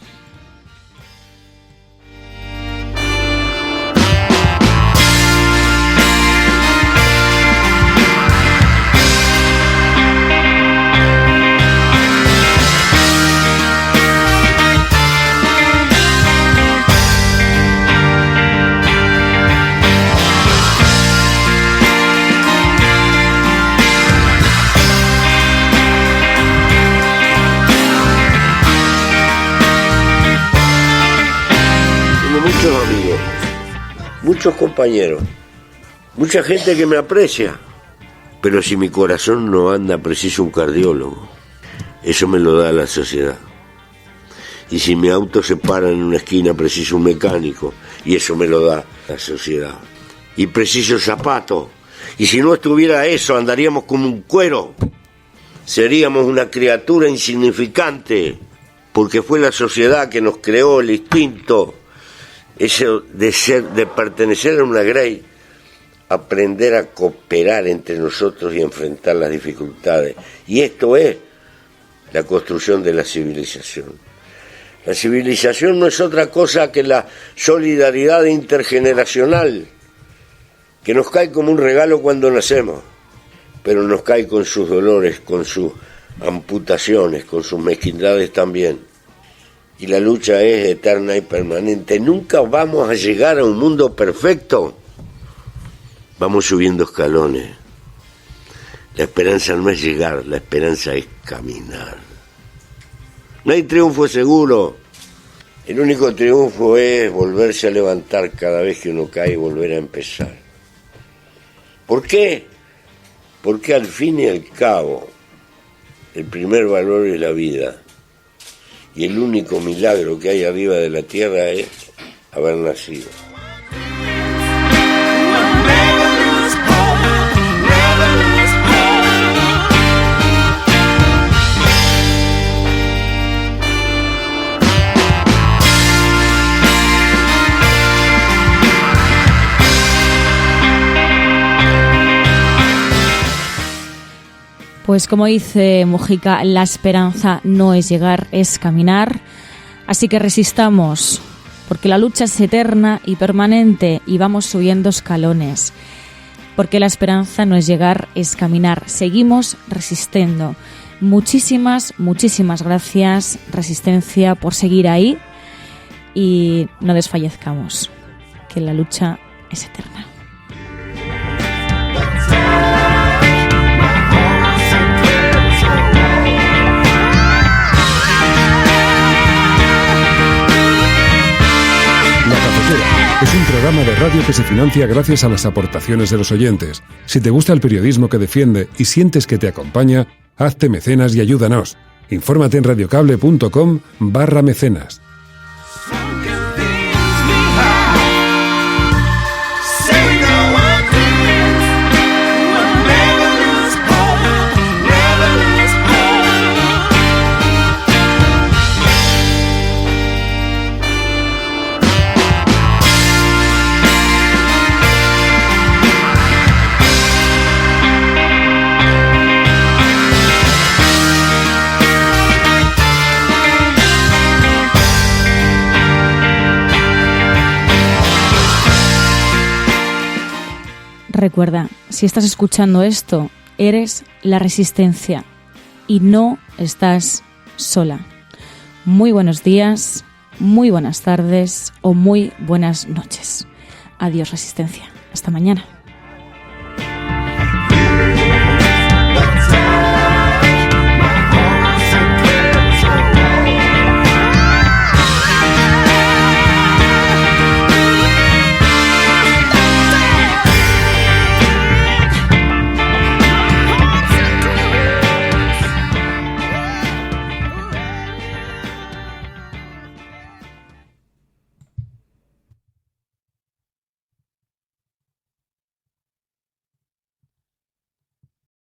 [SPEAKER 9] muchos amigos, muchos compañeros, mucha gente que me aprecia. Pero si mi corazón no anda, preciso un cardiólogo. Eso me lo da la sociedad. Y si mi auto se para en una esquina, preciso un mecánico. Y eso me lo da la sociedad. Y preciso zapatos. Y si no estuviera eso, andaríamos como un cuero. Seríamos una criatura insignificante. Porque fue la sociedad que nos creó el instinto. Eso de pertenecer a una grey. Aprender a cooperar entre nosotros y enfrentar las dificultades. Y esto es la construcción de la civilización. La civilización no es otra cosa que la solidaridad intergeneracional, que nos cae como un regalo cuando nacemos, pero nos cae con sus dolores, con sus amputaciones, con sus mezquindades también. Y la lucha es eterna y permanente. Nunca vamos a llegar a un mundo perfecto. Vamos subiendo escalones. La esperanza no es llegar, la esperanza es caminar. No hay triunfo seguro. El único triunfo es volverse a levantar cada vez que uno cae y volver a empezar. ¿Por qué? Porque al fin y al cabo, el primer valor es la vida. Y el único milagro que hay arriba de la tierra es haber nacido.
[SPEAKER 24] Pues como dice Mujica, la esperanza no es llegar, es caminar. Así que resistamos, porque la lucha es eterna y permanente y vamos subiendo escalones. Porque la esperanza no es llegar, es caminar. Seguimos resistiendo. Muchísimas gracias, Resistencia, por seguir ahí y no desfallezcamos, que la lucha es eterna.
[SPEAKER 1] Es un programa de radio que se financia gracias a las aportaciones de los oyentes. Si te gusta el periodismo que defiende y sientes que te acompaña, hazte mecenas y ayúdanos. Infórmate en radiocable.com/mecenas.
[SPEAKER 24] Recuerda, si estás escuchando esto, eres la Resistencia y no estás sola. Muy buenos días, muy buenas tardes o muy buenas noches. Adiós, Resistencia. Hasta mañana.